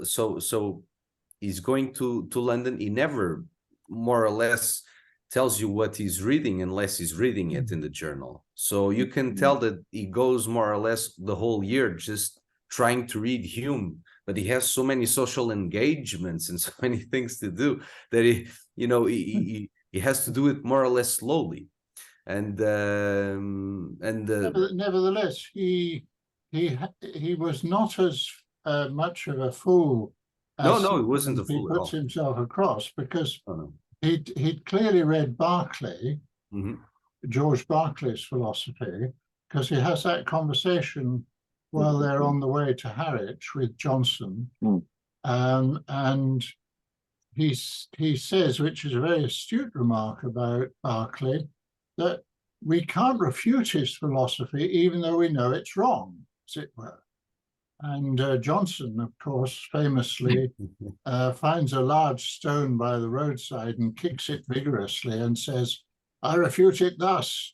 so he's going to London. He never more or less tells you what he's reading unless he's reading it in the journal. So you can tell that he goes more or less the whole year just trying to read Hume, but he has so many social engagements and so many things to do that he has to do it more or less slowly. And nevertheless, he was not as much of a fool as no, he wasn't a he fool at puts all. himself across, because No. he'd clearly read Berkeley, George Berkeley's philosophy, because he has that conversation while they're on the way to Harwich with Johnson, and he says, which is a very astute remark about Berkeley, that we can't refute his philosophy even though we know it's wrong, as it were. And Johnson, of course, famously finds a large stone by the roadside and kicks it vigorously and says, "I refute it thus."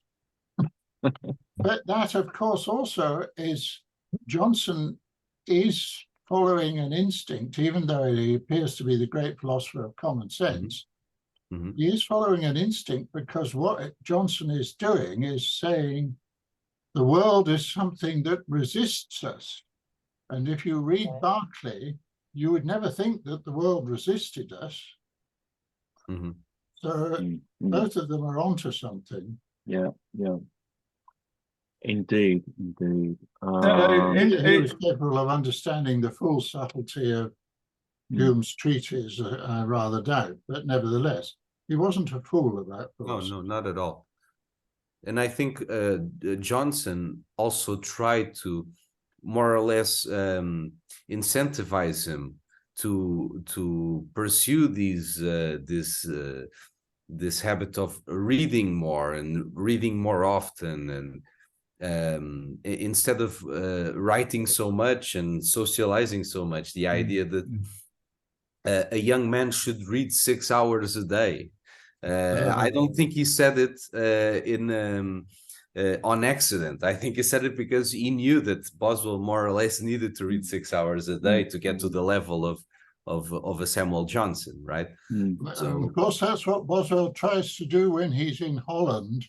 But that, of course, also is, Johnson is following an instinct, even though he appears to be the great philosopher of common sense. He is following an instinct, because what Johnson is doing is saying the world is something that resists us. And if you read Berkeley, you would never think that the world resisted us. So both of them are onto something. Yeah. Indeed. He was capable of understanding the full subtlety of Hume's treatise, I rather doubt, but nevertheless, he wasn't a fool about philosophy. No, not at all. And I think Johnson also tried to more or less incentivize him to pursue this habit of reading more and reading more often, and instead of writing so much and socializing so much, the idea that a young man should read 6 hours a day. I don't think he said it on accident. I think he said it because he knew that Boswell more or less needed to read 6 hours a day to get to the level of a Samuel Johnson, right? So, of course, that's what Boswell tries to do when he's in Holland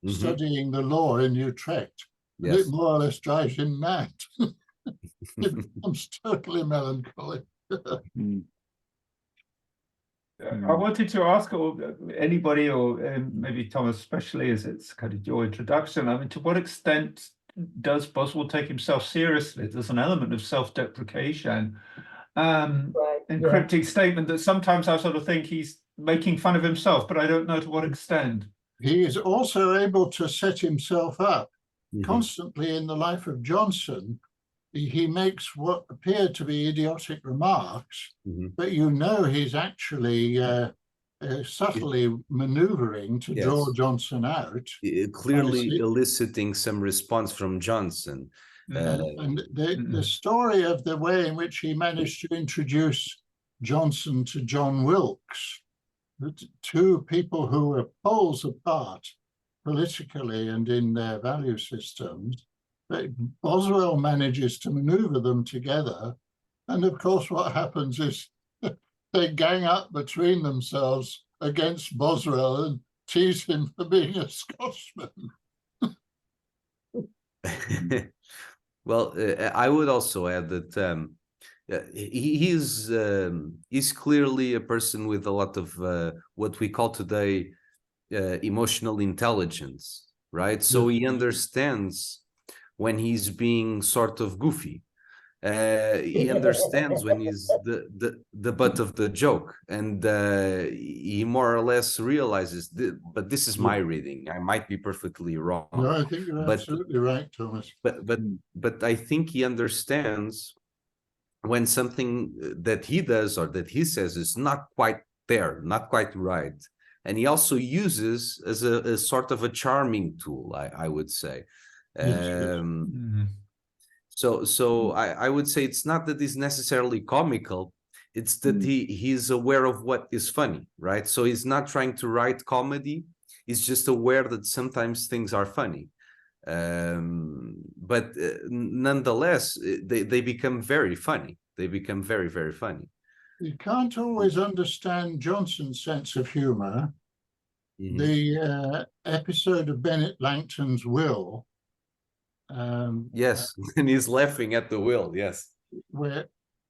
studying the law in Utrecht. Yes. It more or less drives him mad. It becomes totally melancholy. I wanted to ask anybody, or maybe Thomas especially, as it's kind of your introduction, I mean, to what extent does Boswell take himself seriously? There's an element of self-deprecation and cryptic statement that sometimes I sort of think he's making fun of himself, but I don't know to what extent. He is also able to set himself up constantly in the life of Johnson. He makes what appear to be idiotic remarks, but you know he's actually subtly maneuvering to draw Johnson out. Clearly eliciting some response from Johnson. And the story of the way in which he managed to introduce Johnson to John Wilkes, two people who were poles apart politically and in their value systems, but Boswell manages to maneuver them together. And of course, what happens is they gang up between themselves against Boswell and tease him for being a Scotsman. Well, I would also add that he's clearly a person with a lot of what we call today emotional intelligence, right? So he understands when he's being sort of goofy. He understands when he's the butt of the joke, and he more or less realizes, but this is my reading. I might be perfectly wrong. No, I think you're absolutely right, Thomas. But I think he understands when something that he does or that he says is not quite there, not quite right. and he also uses as a sort of a charming tool, I would say. Yes. So I would say it's not that he's necessarily comical, it's that he's aware of what is funny, right? So he's not trying to write comedy, he's just aware that sometimes things are funny. But nonetheless, they become very funny. They become very, very funny. You can't always understand Johnson's sense of humor. The episode of Bennett Langton's will. Yes, and he's laughing at the will, yes.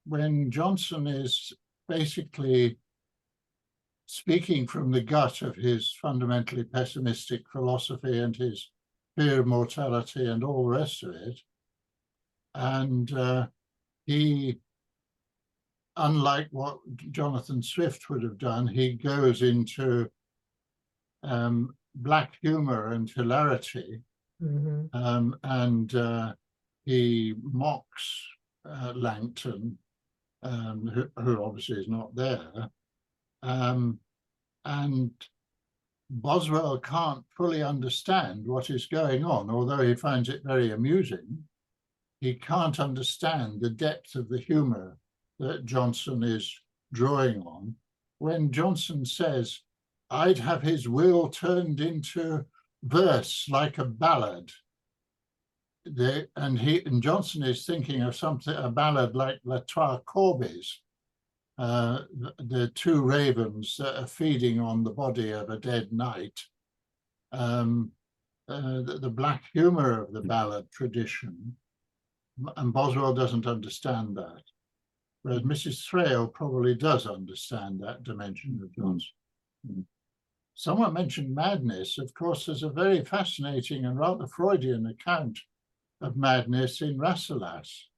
When Johnson is basically speaking from the gut of his fundamentally pessimistic philosophy and his fear of mortality and all the rest of it. And he, unlike what Jonathan Swift would have done, he goes into black humor and hilarity. And he mocks Langton, who obviously is not there. And Boswell can't fully understand what is going on, although he finds it very amusing. He can't understand the depth of the humor that Johnson is drawing on. When Johnson says, I'd have his will turned into verse like a ballad. And Johnson is thinking of a ballad like Les Trois Corbeaux, the two ravens that are feeding on the body of a dead knight. The black humor of the ballad tradition, and Boswell doesn't understand that. Whereas Mrs. Thrale probably does understand that dimension of Johnson. Someone mentioned madness. Of course, there's a very fascinating and rather Freudian account of madness in Rasselas,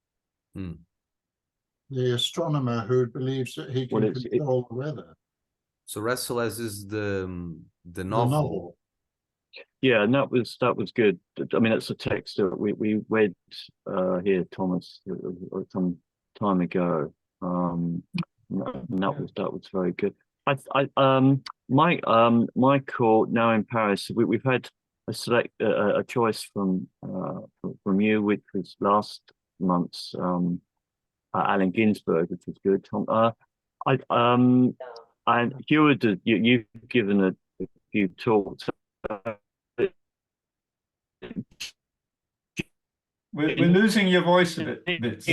the astronomer who believes that he can control the weather. So Rasselas is the novel. The novel. Yeah, and that was good. I mean, that's a text that we read here, Thomas, some time ago. And that was very good. Michael, now in Paris, we've had a choice from you, which was last month's Allen Ginsberg, which was good. Tom, and Heward, you've given a few talks. We're losing your voice a bit.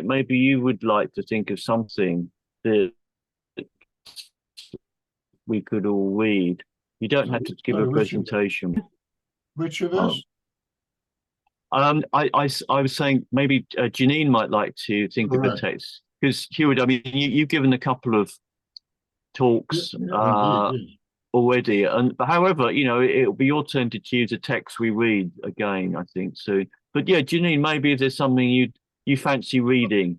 Maybe you would like to think of something that we could all read. You don't have to give a presentation. Which of us? I was saying maybe Janine might like to think of a text, because Heward, I mean, you've given a couple of talks already, but however, it'll be your turn to choose a text we read again, I think. So, but yeah, Janine, maybe if there's something you fancy reading,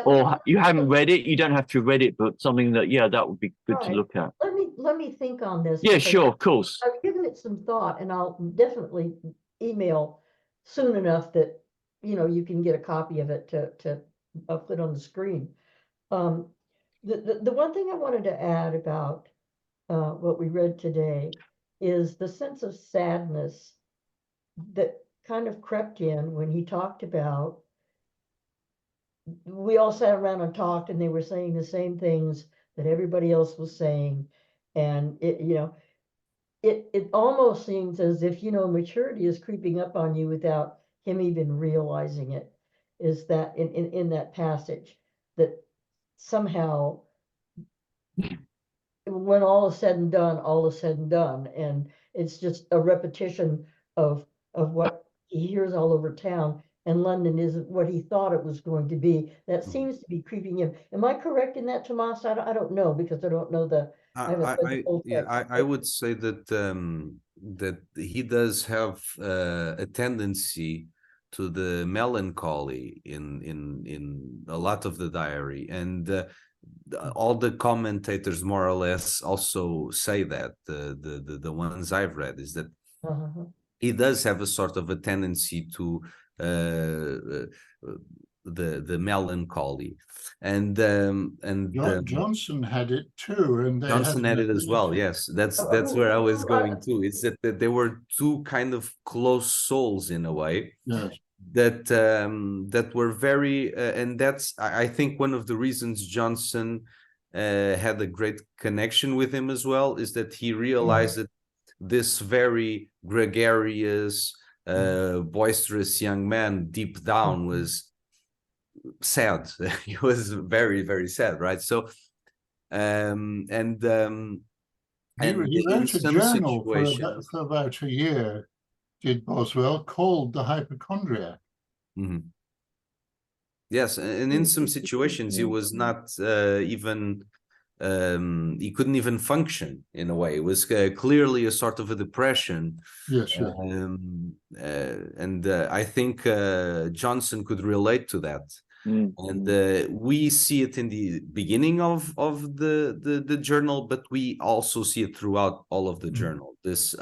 or you haven't read it, you don't have to read it, but something that would be good to look at. Let me think on this. Yeah, sure, of course. I've given it some thought, and I'll definitely email soon enough that you can get a copy of it to put on the screen. The one thing I wanted to add about what we read today is the sense of sadness that kind of crept in when he talked about, we all sat around and talked, and they were saying the same things that everybody else was saying. And it almost seems as if, maturity is creeping up on you without him even realizing it. Is that in that passage, that somehow when all is said and done, all is said and done. And it's just a repetition of what he hears all over town. And London isn't what he thought it was going to be. That seems to be creeping in. Am I correct in that, Tomas? I don't know, because I don't know I would say that that he does have a tendency to the melancholy in a lot of the diary, and all the commentators more or less also say that the ones I've read is that he does have a sort of a tendency to the melancholy, and Johnson had it too, and they Johnson had an it as well. affinity. Yes, that's where I was going to. It's that they were two kind of close souls in a way. Yes. That were very, and that's I think one of the reasons Johnson had a great connection with him as well is that he realized that this very gregarious, boisterous young man deep down was sad. He was very, very sad, right? So He wrote a journal situations, for about a year, did Boswell, called The Hypochondriac. Mm-hmm. Yes, and in some situations he was not even he couldn't even function in a way. It was clearly a sort of a depression. Yes, sure. I think Johnson could relate to that. And we see it in the beginning of the journal, but we also see it throughout all of the journal. This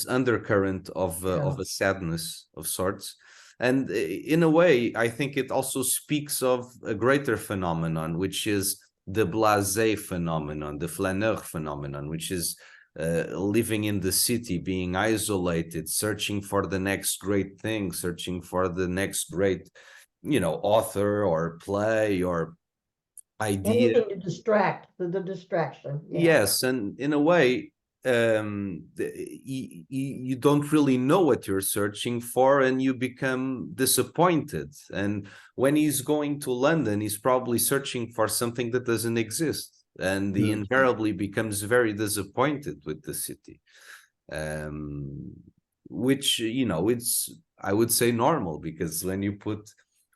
undercurrent of a sadness of sorts. And in a way, I think it also speaks of a greater phenomenon, which is the blasé phenomenon, the flaneur phenomenon, which is living in the city, being isolated, searching for the next great thing, searching for the next great, author or play or idea. Anything to distract, the distraction. Yeah. Yes, and in a way, you don't really know what you're searching for, and you become disappointed. And when he's going to London, he's probably searching for something that doesn't exist, and he invariably becomes very disappointed with the city, which it's, I would say, normal, because when you put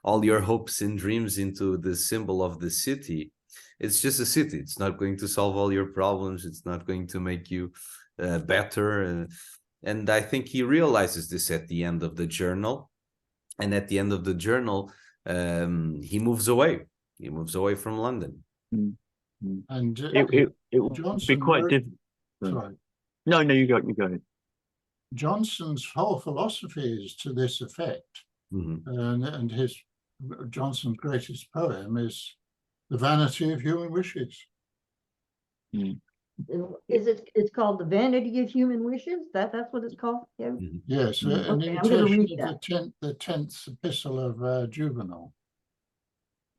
all your hopes and dreams into the symbol of the city, it's just a city. It's not going to solve all your problems. It's not going to make you better. And I think he realizes this at the end of the journal. And at the end of the journal, he moves away. He moves away from London. And it would be quite difficult. Sorry. No, you go ahead. Johnson's whole philosophy is to this effect. And Johnson's greatest poem is The Vanity of Human Wishes. It's called The Vanity of Human Wishes? That's what it's called? Yeah. Yes, an imitation of the 10th epistle of Juvenal.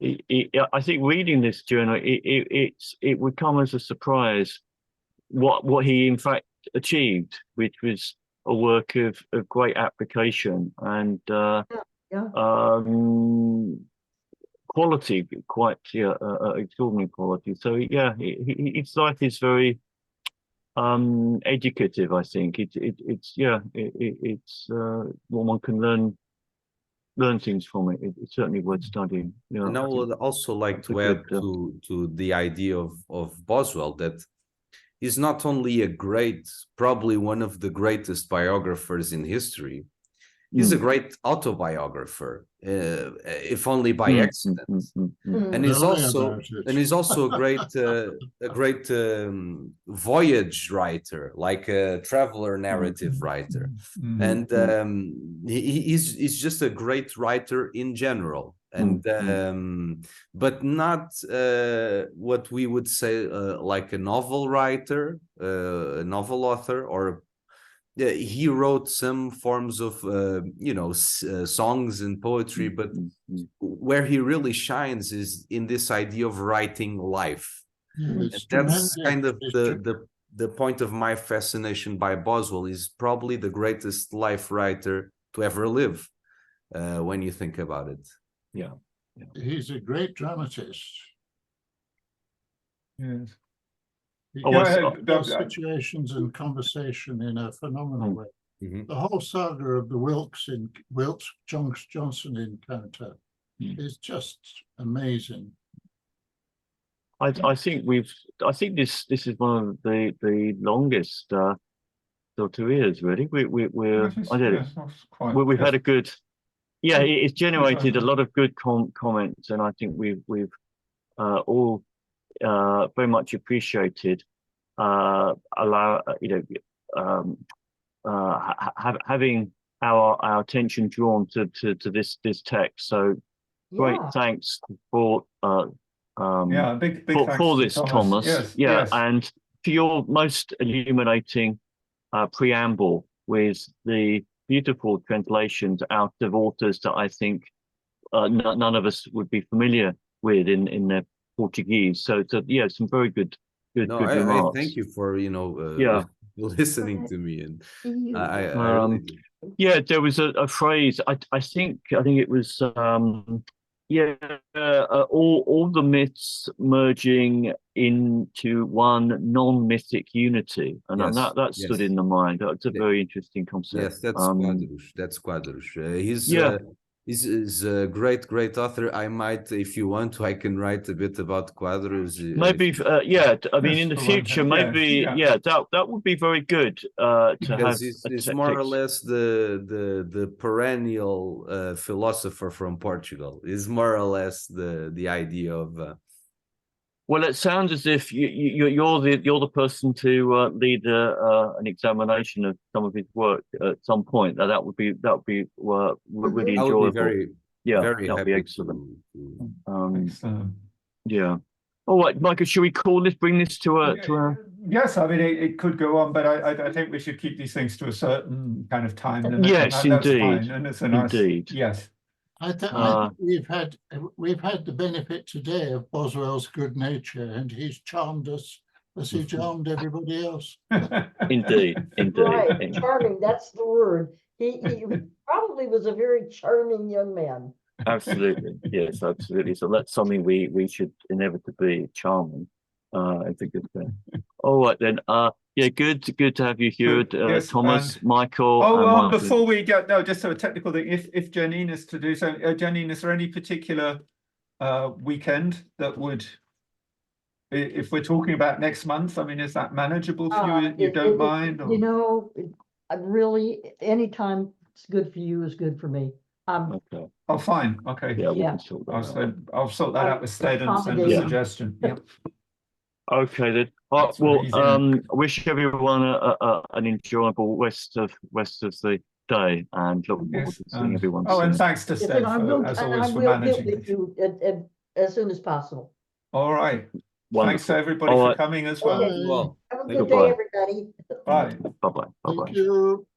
I think reading this journal, it would come as a surprise what he in fact achieved, which was a work of great application and quality, quite extraordinary quality. So his life is very educative. I think it's one can learn things from it. It's certainly worth studying. And I would also like to add to the idea of Boswell that he's not only probably one of the greatest biographers in history. He's a great autobiographer, if only by accident. And he's also a great voyage writer, like a traveler narrative writer. And he's just a great writer in general. And but not what we would say like a novel writer, a novel author, or he wrote some forms of songs and poetry, but where he really shines is in this idea of writing life. That's kind of the point of my fascination by Boswell. Is probably the greatest life writer to ever live, when you think about it. He's a great dramatist. Yes. Situations and conversation in a phenomenal way. The whole saga of the Wilkes-Johnson encounter is just amazing. I think this is one of the longest Soterias, really. We've had a good, it's generated a lot of good comments, and I think we've all very much appreciated having our attention drawn to this text. So great Yeah. thanks for Yeah, big thanks for to this, Thomas. Thomas. Yes, Yeah, yes. and for your most illuminating preamble with the beautiful translations out of authors that I think none of us would be familiar with in their Portuguese. So yeah, some very good No, I remarks. thank you for Yeah. listening to me, and I really do. Yeah, there was a phrase. I think it was all the myths merging into one non-mythic unity, and Yes, that stood yes. in the mind. That's a Yeah. very interesting concept. Yes, that's Quadros. That's Quadros. He's a great author. I might, if you want to, I can write a bit about Quadros. Maybe, I mean, in the future, maybe, yeah. that would be very good to have. Because he's more or less the perennial philosopher from Portugal. Is more or less the idea of. Well, it sounds as if you're the person to lead an examination of some of his work at some point. That would be really I would enjoyable. be very that would be happy excellent. Excellent. Yeah. All right, Michael, should we bring this to a? Yes, I mean it could go on, but I think we should keep these things to a certain kind of time limit. Yes, and that's indeed. fine. And it's a nice, indeed. Yes. I think we've had the benefit today of Boswell's good nature, and he's charmed us as he charmed everybody else. Indeed. Right, charming, that's the word. He probably was a very charming young man. Absolutely, yes, absolutely. So that's something we should inevitably charming. It's a good thing. All right then. Yeah, good to have you here, Yes, Thomas, and Michael. Oh, before we get just a technical thing, if Janine is to do so, Janine, is there any particular weekend that would, if we're talking about next month, I mean, is that manageable for you? You don't mind? Or? You know, I really, anytime it's good for you is good for me. Okay. Oh, fine. Okay. Yeah, Yeah. I'll sort that out with Stead and send a accommodating. suggestion. Yeah. Okay then. That's Well, really easy. I wish everyone an enjoyable rest of the day, and look forward Yes, to seeing everyone and soon. thanks to Yes, Stead and I will, as and always I for will get managing with this. you as soon as possible. All right. Wonderful. Thanks to everybody All for right. coming as well. Okay. Well, Have a thank good you. day, everybody. Bye. Bye bye. Thank you.